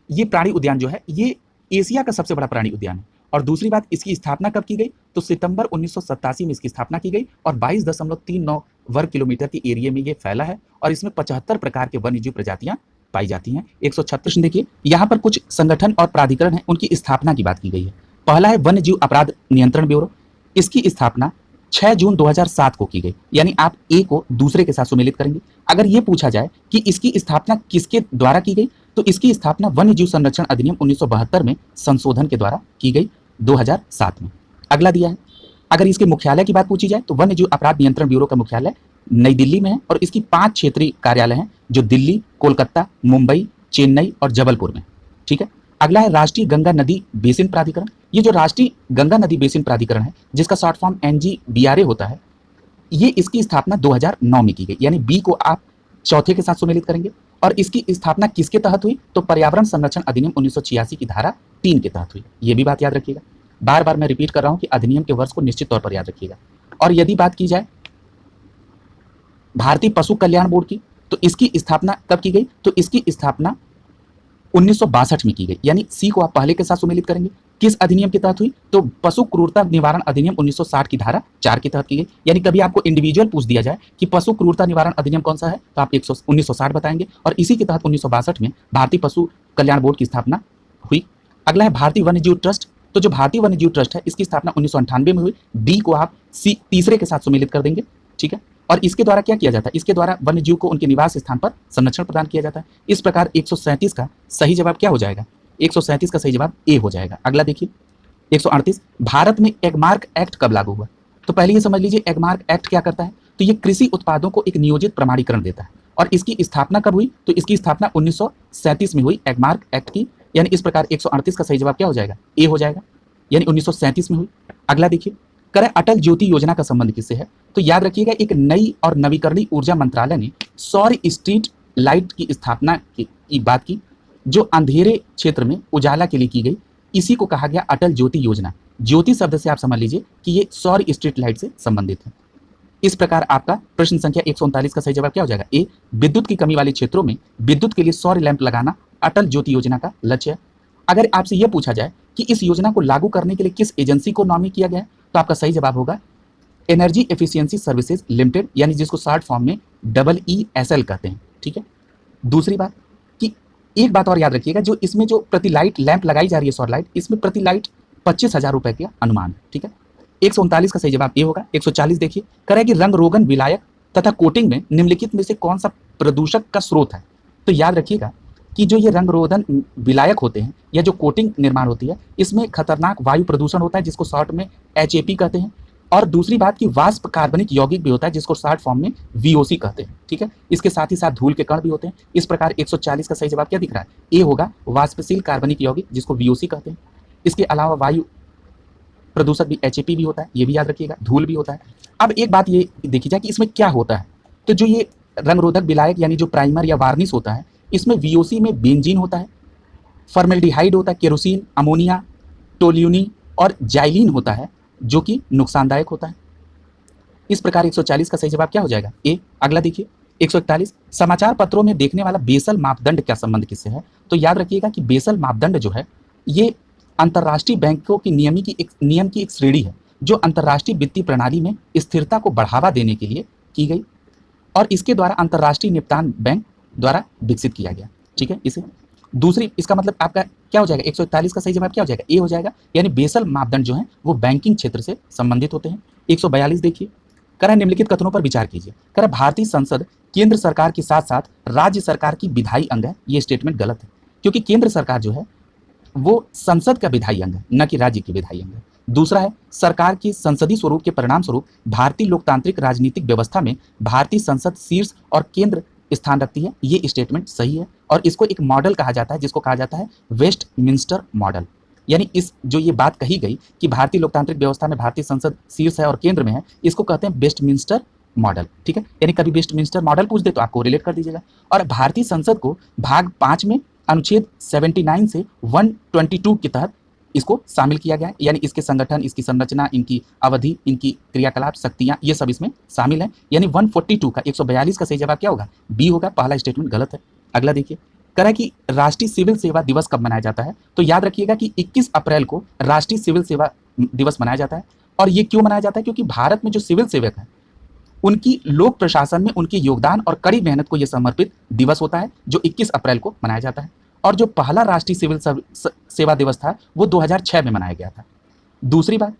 ये प्राणी उद्यान जो है ये एशिया का सबसे बड़ा प्राणी उद्यान है। और दूसरी बात, इसकी स्थापना कब की गई? तो सितंबर 1987 में इसकी स्थापना की गई और 22.39 वर्ग किलोमीटर के एरिया में ये फैला है और इसमें 75 प्रकार के वन्यजीव प्रजातियां पाई जाती हैं। 136 प्रश्न देखिए, यहाँ पर कुछ संगठन और प्राधिकरण हैं, उनकी स्थापना की बात की गई है। पहला है वन्य जीव अपराध नियंत्रण ब्यूरो। इसकी स्थापना 6 जून 2007 को की गई, यानी आप ए को दूसरे के साथ सुमेलित करेंगे। अगर ये पूछा जाए कि इसकी स्थापना किसके द्वारा की गई, तो इसकी स्थापना वन्य जीव संरक्षण अधिनियम 1972 में संशोधन के द्वारा की गई 2007 में। अगला दिया है, अगर इसके मुख्यालय की बात पूछी जाए तो वन्य जीव अपराध नियंत्रण ब्यूरो का मुख्यालय नई दिल्ली में है और इसकी 5 क्षेत्रीय कार्यालय हैं जो दिल्ली, कोलकाता, मुंबई, चेन्नई और जबलपुर में। ठीक है। अगला है राष्ट्रीय गंगा नदी बेसिन प्राधिकरण। ये जो राष्ट्रीय गंगा नदी बेसिन प्राधिकरण है, जिसका शॉर्ट फॉर्म NGBRA होता है, ये इसकी स्थापना 2009 में की गई, यानी बी को आप चौथे के साथ सुमेलित करेंगे। और इसकी स्थापना किसके तहत हुई, तो पर्यावरण संरक्षण अधिनियम 1986 की धारा 3 के तहत हुई। ये भी बात याद रखिएगा। बार बार मैं रिपीट कर रहा हूं कि अधिनियम के वर्ष को निश्चित तौर पर याद रखिएगा। और यदि बात की जाए भारतीय पशु कल्याण बोर्ड की, तो इसकी स्थापना कब की गई, तो इसकी स्थापना 1962 में की गई, यानी सी को आप पहले के साथ सुमेलित करेंगे। किस अधिनियम के तहत हुई, तो पशु क्रूरता निवारण अधिनियम 1960 की धारा 4 के तहत की गई। यानी कभी आपको इंडिविजुअल पूछ दिया जाए कि पशु क्रूरता निवारण अधिनियम कौन सा है, तो आप 1960 बताएंगे और इसी के तहत 1962 में भारतीय पशु कल्याण बोर्ड की स्थापना हुई। अगला है भारतीय वन्यजीव ट्रस्ट। तो जो भारतीय वन्यजीव ट्रस्ट है, इसकी स्थापना 1998 में हुई। डी को आप सी तीसरे के साथ सुमेलित कर देंगे। ठीक है। और इसके द्वारा क्या किया जाता है, इसके द्वारा वन्यजीव को उनके निवास स्थान पर संरक्षण प्रदान किया जाता है। इस प्रकार 137 का सही जवाब क्या हो जाएगा, 137 का सही जवाब ए हो जाएगा। अगला देखिए 138, भारत में एगमार्क एक्ट कब लागू हुआ। तो पहले ये समझ लीजिए एगमार्क एक्ट क्या करता है, तो ये कृषि उत्पादों को एक नियोजित प्रमाणीकरण देता है। और इसकी स्थापना कब हुई, तो इसकी स्थापना 1937 में हुई एगमार्क एक्ट की। यानी इस प्रकार 138 का सही जवाब क्या हो जाएगा, ए हो जाएगा, यानी 1937 में हुई। अगला देखिए, करें अटल ज्योति योजना का संबंध किससे है, तो याद रखिएगा एक नई और नवीकरणीय ऊर्जा मंत्रालय ने सौर स्ट्रीट लाइट की स्थापना की बात की, जो अंधेरे क्षेत्र में उजाला के लिए की गई। इसी को कहा गया अटल ज्योति योजना। ज्योति शब्द से आप समझ लीजिए कि ये सौर स्ट्रीट लाइट से संबंधित है। इस प्रकार आपका प्रश्न संख्या 139 का सही जवाब क्या हो जाएगा, ए। विद्युत की कमी वाले क्षेत्रों में विद्युत के लिए सौर लैंप लगाना अटल ज्योति योजना का लक्ष्य है। अगर आपसे यह पूछा जाए कि इस योजना को लागू करने के लिए किस एजेंसी को नॉमिनेट किया गया है, तो आपका सही जवाब होगा एनर्जी एफिशिएंसी सर्विसेज लिमिटेड, यानी जिसको शॉर्ट फॉर्म में EESL कहते हैं। ठीक है। दूसरी बात कि एक बात और याद रखिएगा, जो इसमें जो प्रति लाइट लैंप लगाई जा रही है सौर लाइट, इसमें प्रति लाइट 25,000 रुपए का अनुमान है। ठीक है। 139 का सही जवाब ये होगा। 140 देखिए, करें कि रंग रोगन विलायक तथा कोटिंग में निम्नलिखित में से कौन सा प्रदूषक का स्रोत है। तो याद रखिएगा कि जो ये रंग रोधन विलायक होते हैं या जो कोटिंग निर्माण होती है, इसमें खतरनाक वायु प्रदूषण होता है जिसको शॉर्ट में HAP कहते हैं। और दूसरी बात कि वाष्प कार्बनिक यौगिक भी होता है जिसको शॉर्ट फॉर्म में VOC कहते हैं। ठीक है। इसके साथ ही साथ धूल के कण भी होते हैं। इस प्रकार 140 का सही जवाब क्या दिख रहा है, ए होगा, वाष्पशील कार्बनिक यौगिक जिसको VOC कहते हैं। इसके अलावा वायु प्रदूषक भी HAP भी होता है, ये भी याद रखिएगा, धूल भी होता है। अब एक बात ये देखी जाए कि इसमें क्या होता है, तो जो ये रंगरोधक विलायक यानी जो प्राइमर या वार्निश होता है, इसमें VOC में बेंजीन होता है, फॉर्मेल्डिहाइड होता है, केरोसिन, अमोनिया, टोल्यूनी और जाइलिन होता है, जो कि नुकसानदायक होता है। इस प्रकार 140 का सही जवाब क्या हो जाएगा, ए। अगला देखिए 141, समाचार पत्रों में देखने वाला बेसल मापदंड का संबंध किससे है। तो याद रखिएगा कि बेसल मापदंड जो है, ये अंतर्राष्ट्रीय बैंकों की नियम की एक श्रेणी है, जो अंतर्राष्ट्रीय वित्तीय प्रणाली में स्थिरता को बढ़ावा देने के लिए की गई और इसके द्वारा अंतर्राष्ट्रीय निपटान बैंक द्वारा विकसित किया गया। ठीक है। इसे दूसरी, इसका मतलब आपका क्या हो जाएगा, 141 का सही जवाब क्या हो जाएगा, ए हो जाएगा, यानी बेसल मापदंड जो है वो बैंकिंग क्षेत्र से संबंधित होते हैं। 142 देखिए, करें निम्नलिखित कथनों पर विचार कीजिए। करें भारतीय संसद केंद्र सरकार के साथ साथ राज्य सरकार की विधायी अंग है। ये स्टेटमेंट गलत है, क्योंकि केंद्र सरकार जो है वो संसद का विधायी अंग है, न कि राज्य की विधायी अंग है। दूसरा है, सरकार की संसदीय स्वरूप के परिणाम स्वरूप भारतीय लोकतांत्रिक राजनीतिक व्यवस्था में भारतीय संसद शीर्ष और केंद्र स्थान रखती है। ये स्टेटमेंट सही है और इसको एक मॉडल कहा जाता है जिसको कहा जाता है वेस्टमिंस्टर मॉडल। यानी इस जो ये बात कही गई कि भारतीय लोकतांत्रिक व्यवस्था में भारतीय संसद शीर्ष है और केंद्र में है, इसको कहते हैं वेस्टमिंस्टर मॉडल। ठीक है। यानी कभी वेस्टमिंस्टर मॉडल पूछ दे तो आपको रिलेट कर दीजिएगा। और भारतीय संसद को भाग 5 में अनुच्छेद 79 से 122 के तहत इसको शामिल किया गया है। यानी इसके संगठन, इसकी संरचना, इनकी अवधि, इनकी क्रियाकलाप, शक्तियां, ये सब इसमें शामिल है। यानी 142 का 142 का सही जवाब क्या होगा, बी होगा। पहला स्टेटमेंट गलत है। अगला देखिए, कह रहा है कि राष्ट्रीय सिविल सेवा दिवस कब मनाया जाता है। तो याद रखिएगा कि 21 अप्रैल को राष्ट्रीय सिविल सेवा दिवस मनाया जाता है। और ये क्यों मनाया जाता है, क्योंकि भारत में जो सिविल सेवक है उनकी लोक प्रशासन में उनके योगदान और कड़ी मेहनत को यह समर्पित दिवस होता है, जो 21 अप्रैल को मनाया जाता है। और जो पहला राष्ट्रीय सिविल सेवा दिवस था वो 2006 में मनाया गया था। दूसरी बात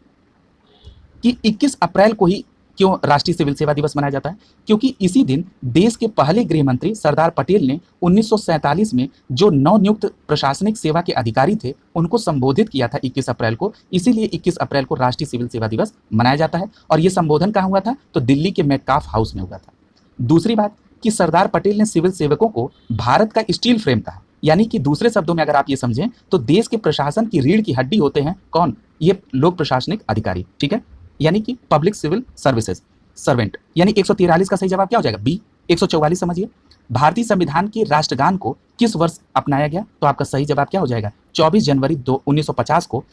कि 21 अप्रैल को ही क्यों राष्ट्रीय सिविल सेवा दिवस मनाया जाता है, क्योंकि इसी दिन देश के पहले गृह मंत्री सरदार पटेल ने 1947 में जो नवनियुक्त प्रशासनिक सेवा के अधिकारी थे उनको संबोधित किया था 21 अप्रैल को, इसीलिए 21 अप्रैल को राष्ट्रीय सिविल सेवा दिवस मनाया जाता है। और ये संबोधन कहाँ हुआ था, तो दिल्ली के मेटकाफ हाउस में हुआ था। दूसरी बात कि सरदार पटेल ने सिविल सेवकों को भारत का स्टील फ्रेम कहा, यानी कि दूसरे शब्दों में अगर आप ये समझें तो देश के प्रशासन की रीढ़ की हड्डी होते हैं कौन, ये लोक प्रशासनिक अधिकारी, ठीक है, यानी कि पब्लिक सिविल सर्विसेज सर्वेंट। यानी 143 का सही जवाब क्या हो जाएगा, बी। 144 समझिए, भारतीय संविधान के राष्ट्रगान को किस वर्ष अपनाया गया, तो आपका सही जवाब क्या हो जाएगा, 24 जनवरी 1950 को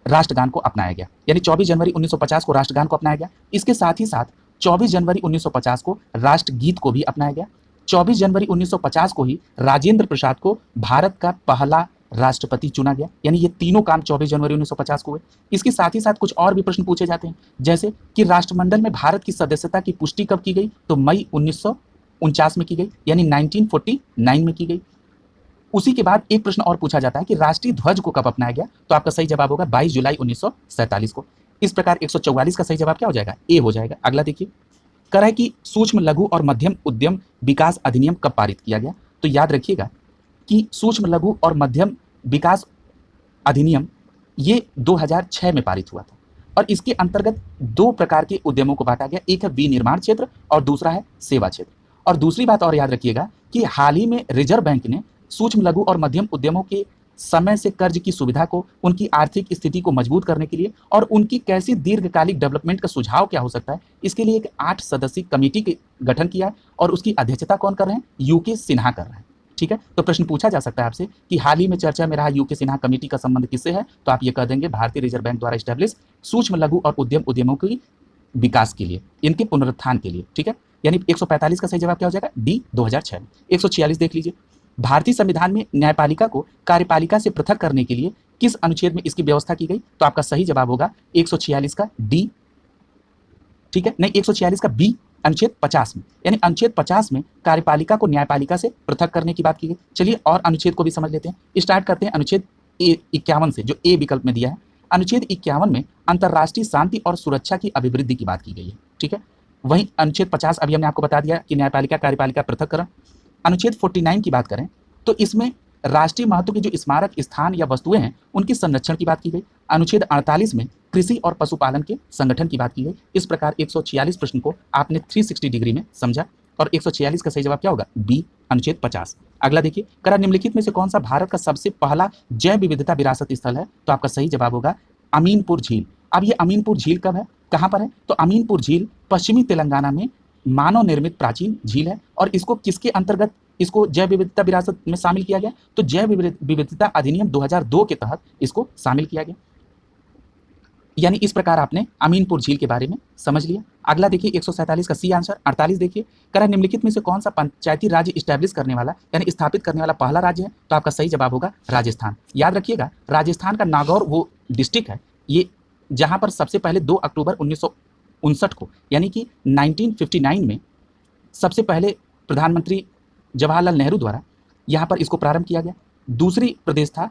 राष्ट्रगान को अपनाया गया, यानी 24 जनवरी 1950 को राष्ट्रगान को अपनाया गया। इसके साथ ही साथ 24 जनवरी 1950 को राष्ट्रगीत को भी अपनाया गया। 24 जनवरी 1950 को ही राजेंद्र प्रसाद को भारत का पहला राष्ट्रपति चुना गया, यानी ये तीनों काम 24 जनवरी 1950 को हुए। इसके साथ ही साथ कुछ और भी प्रश्न पूछे जाते हैं, जैसे कि राष्ट्रमंडल में भारत की सदस्यता की पुष्टि कब की गई, तो मई 1949 में की गई, यानी 1949 में की गई। उसी के बाद एक प्रश्न और पूछा जाता है कि राष्ट्रीय ध्वज को कब अपनाया गया, तो आपका सही जवाब होगा 22 जुलाई 1947 को। इस प्रकार 144 का सही जवाब क्या हो जाएगा, ए हो जाएगा। अगला देखिए, कह रहा है कि सूक्ष्म लघु और मध्यम उद्यम विकास अधिनियम कब पारित किया गया, तो याद रखिएगा कि सूक्ष्म लघु और मध्यम विकास अधिनियम ये 2006 में पारित हुआ था और इसके अंतर्गत दो प्रकार के उद्यमों को बांटा गया, एक है विनिर्माण क्षेत्र और दूसरा है सेवा क्षेत्र। और दूसरी बात और याद रखिएगा कि हाल ही में रिजर्व बैंक ने सूक्ष्म लघु और मध्यम उद्यमों के समय से कर्ज की सुविधा को, उनकी आर्थिक स्थिति को मजबूत करने के लिए और उनकी कैसी दीर्घकालिक डेवलपमेंट का सुझाव क्या हो सकता है, इसके लिए एक 8 सदस्यीय कमेटी के गठन किया है और उसकी अध्यक्षता कौन कर रहे हैं, यूके सिन्हा कर रहे हैं, ठीक है। तो प्रश्न पूछा जा सकता है आपसे कि हाल ही में चर्चा में रहा यूके सिन्हा कमेटी का संबंध किससे है, तो आप ये कह देंगे भारतीय रिजर्व बैंक द्वारा स्टैब्लिश सूक्ष्म लघु और उद्यमों के विकास के लिए, इनके पुनरुत्थान के लिए, ठीक है। यानी 145 का सही जवाब क्या हो जाएगा, डी 2006 में। 146 देख लीजिए, भारतीय संविधान में न्यायपालिका को कार्यपालिका से पृथक करने के लिए किस अनुच्छेद में इसकी व्यवस्था की गई, तो आपका सही जवाब होगा 146 का डी, ठीक है, नहीं 146 का बी, अनुच्छेद 50 में, यानी अनुच्छेद 50 में कार्यपालिका को न्यायपालिका से पृथक करने की बात की गई। चलिए और अनुच्छेद को भी समझ लेते हैं। स्टार्ट करते हैं अनुच्छेद 51 से, जो ए विकल्प में दिया है। अनुच्छेद 51 में अंतर्राष्ट्रीय शांति और सुरक्षा की अभिवृद्धि की बात की गई है, ठीक है। वहीं अनुच्छेद 50 अभी हमने आपको बता दिया कि न्यायपालिका कार्यपालिका पृथककरण। अनुच्छेद 49 की बात करें तो इसमें राष्ट्रीय महत्व के जो स्मारक स्थान या वस्तुएं हैं उनके संरक्षण की बात की गई। अनुच्छेद 48 में कृषि और पशुपालन के संगठन की बात की गई। इस प्रकार 146 प्रश्न को आपने 360 डिग्री में समझा और 146 का सही जवाब क्या होगा, बी, अनुच्छेद 50। अगला देखिए, करा निम्नलिखित में से कौन सा भारत का सबसे पहला जैव विविधता विरासत स्थल है, तो आपका सही जवाब होगा अमीनपुर झील। अब ये अमीनपुर झील कब है, कहाँ पर है, तो अमीनपुर झील पश्चिमी तेलंगाना में मानव निर्मित प्राचीन झील है और इसको किसके अंतर्गत इसको जैव विविधता विरासत में शामिल किया गया, तो जैव विविधता अधिनियम 2002 के तहत इसको शामिल किया गया। यानी इस प्रकार आपने अमीनपुर झील के बारे में समझ लिया। अगला देखिए 147 का सी आंसर। 48 देखिए, करा निम्नलिखित में से कौन सा पंचायती राज्य स्टैब्लिश करने वाला यानी स्थापित करने वाला पहला राज्य है, तो आपका सही जवाब होगा राजस्थान। याद रखिएगा राजस्थान का नागौर वो डिस्ट्रिक्ट है ये जहां पर सबसे पहले 2 अक्टूबर 1959 को यानी कि 1959 में सबसे पहले प्रधानमंत्री जवाहरलाल नेहरू द्वारा यहाँ पर इसको प्रारंभ किया गया। दूसरी प्रदेश था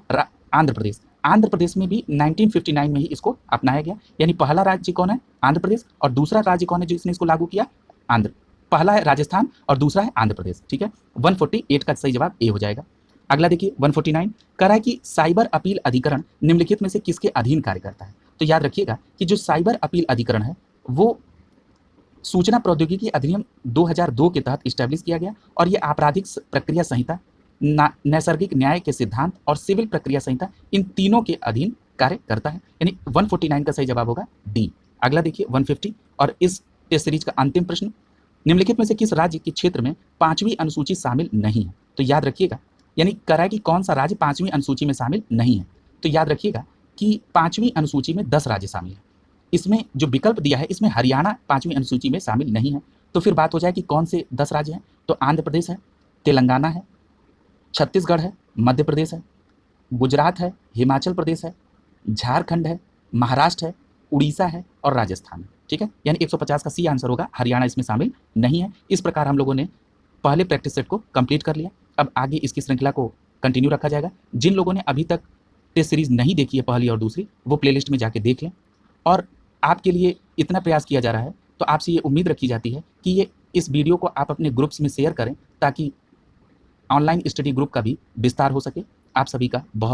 आंध्र प्रदेश। आंध्र प्रदेश में भी 1959 में ही इसको अपनाया गया। यानी पहला राज्य कौन है, आंध्र प्रदेश, और दूसरा राज्य कौन है जिसने इसको लागू किया, आंध्र। पहला है राजस्थान और दूसरा है आंध्र प्रदेश, ठीक है। 148 का सही जवाब ए हो जाएगा। अगला देखिए 149 कह रहा है कि साइबर अपील अधिकरण निम्नलिखित में से किसके अधीन कार्य करता है, तो याद रखिएगा कि जो साइबर अपील अधिकरण है वो सूचना प्रौद्योगिकी अधिनियम 2002 के तहत स्टैब्लिश किया गया और ये आपराधिक प्रक्रिया संहिता, नैसर्गिक न्याय के सिद्धांत और सिविल प्रक्रिया संहिता इन तीनों के अधीन कार्य करता है। यानी 149 का सही जवाब होगा डी। अगला देखिए 150 और इस टेस्ट सीरीज का अंतिम प्रश्न, निम्नलिखित में से किस राज्य के क्षेत्र में 5वीं अनुसूची शामिल नहीं है, तो याद रखिएगा यानी करा कि कौन सा राज्य 5वीं अनुसूची में शामिल नहीं है, तो याद रखिएगा कि 5वीं अनुसूची में 10 राज्य शामिल है। इसमें जो विकल्प दिया है इसमें हरियाणा 5वीं अनुसूची में शामिल नहीं है। तो फिर बात हो जाए कि कौन से 10 राज्य हैं, तो आंध्र प्रदेश है, तेलंगाना है, छत्तीसगढ़ है, मध्य प्रदेश है, गुजरात है, हिमाचल प्रदेश है, झारखंड है, महाराष्ट्र है, उड़ीसा है और राजस्थान है। ठीक है, यानी 150 का सी आंसर होगा, हरियाणा इसमें शामिल नहीं है। इस प्रकार हम लोगों ने पहले प्रैक्टिस सेट को कंप्लीट कर लिया। अब आगे इसकी श्रृंखला को कंटिन्यू रखा जाएगा। जिन लोगों ने अभी तक टेस्ट सीरीज नहीं देखी है पहली और दूसरी, वो प्लेलिस्ट में जाके देख लें। और आपके लिए इतना प्रयास किया जा रहा है तो आपसे ये उम्मीद रखी जाती है कि ये इस वीडियो को आप अपने ग्रुप्स में शेयर करें ताकि ऑनलाइन स्टडी ग्रुप का भी विस्तार हो सके। आप सभी का बहुत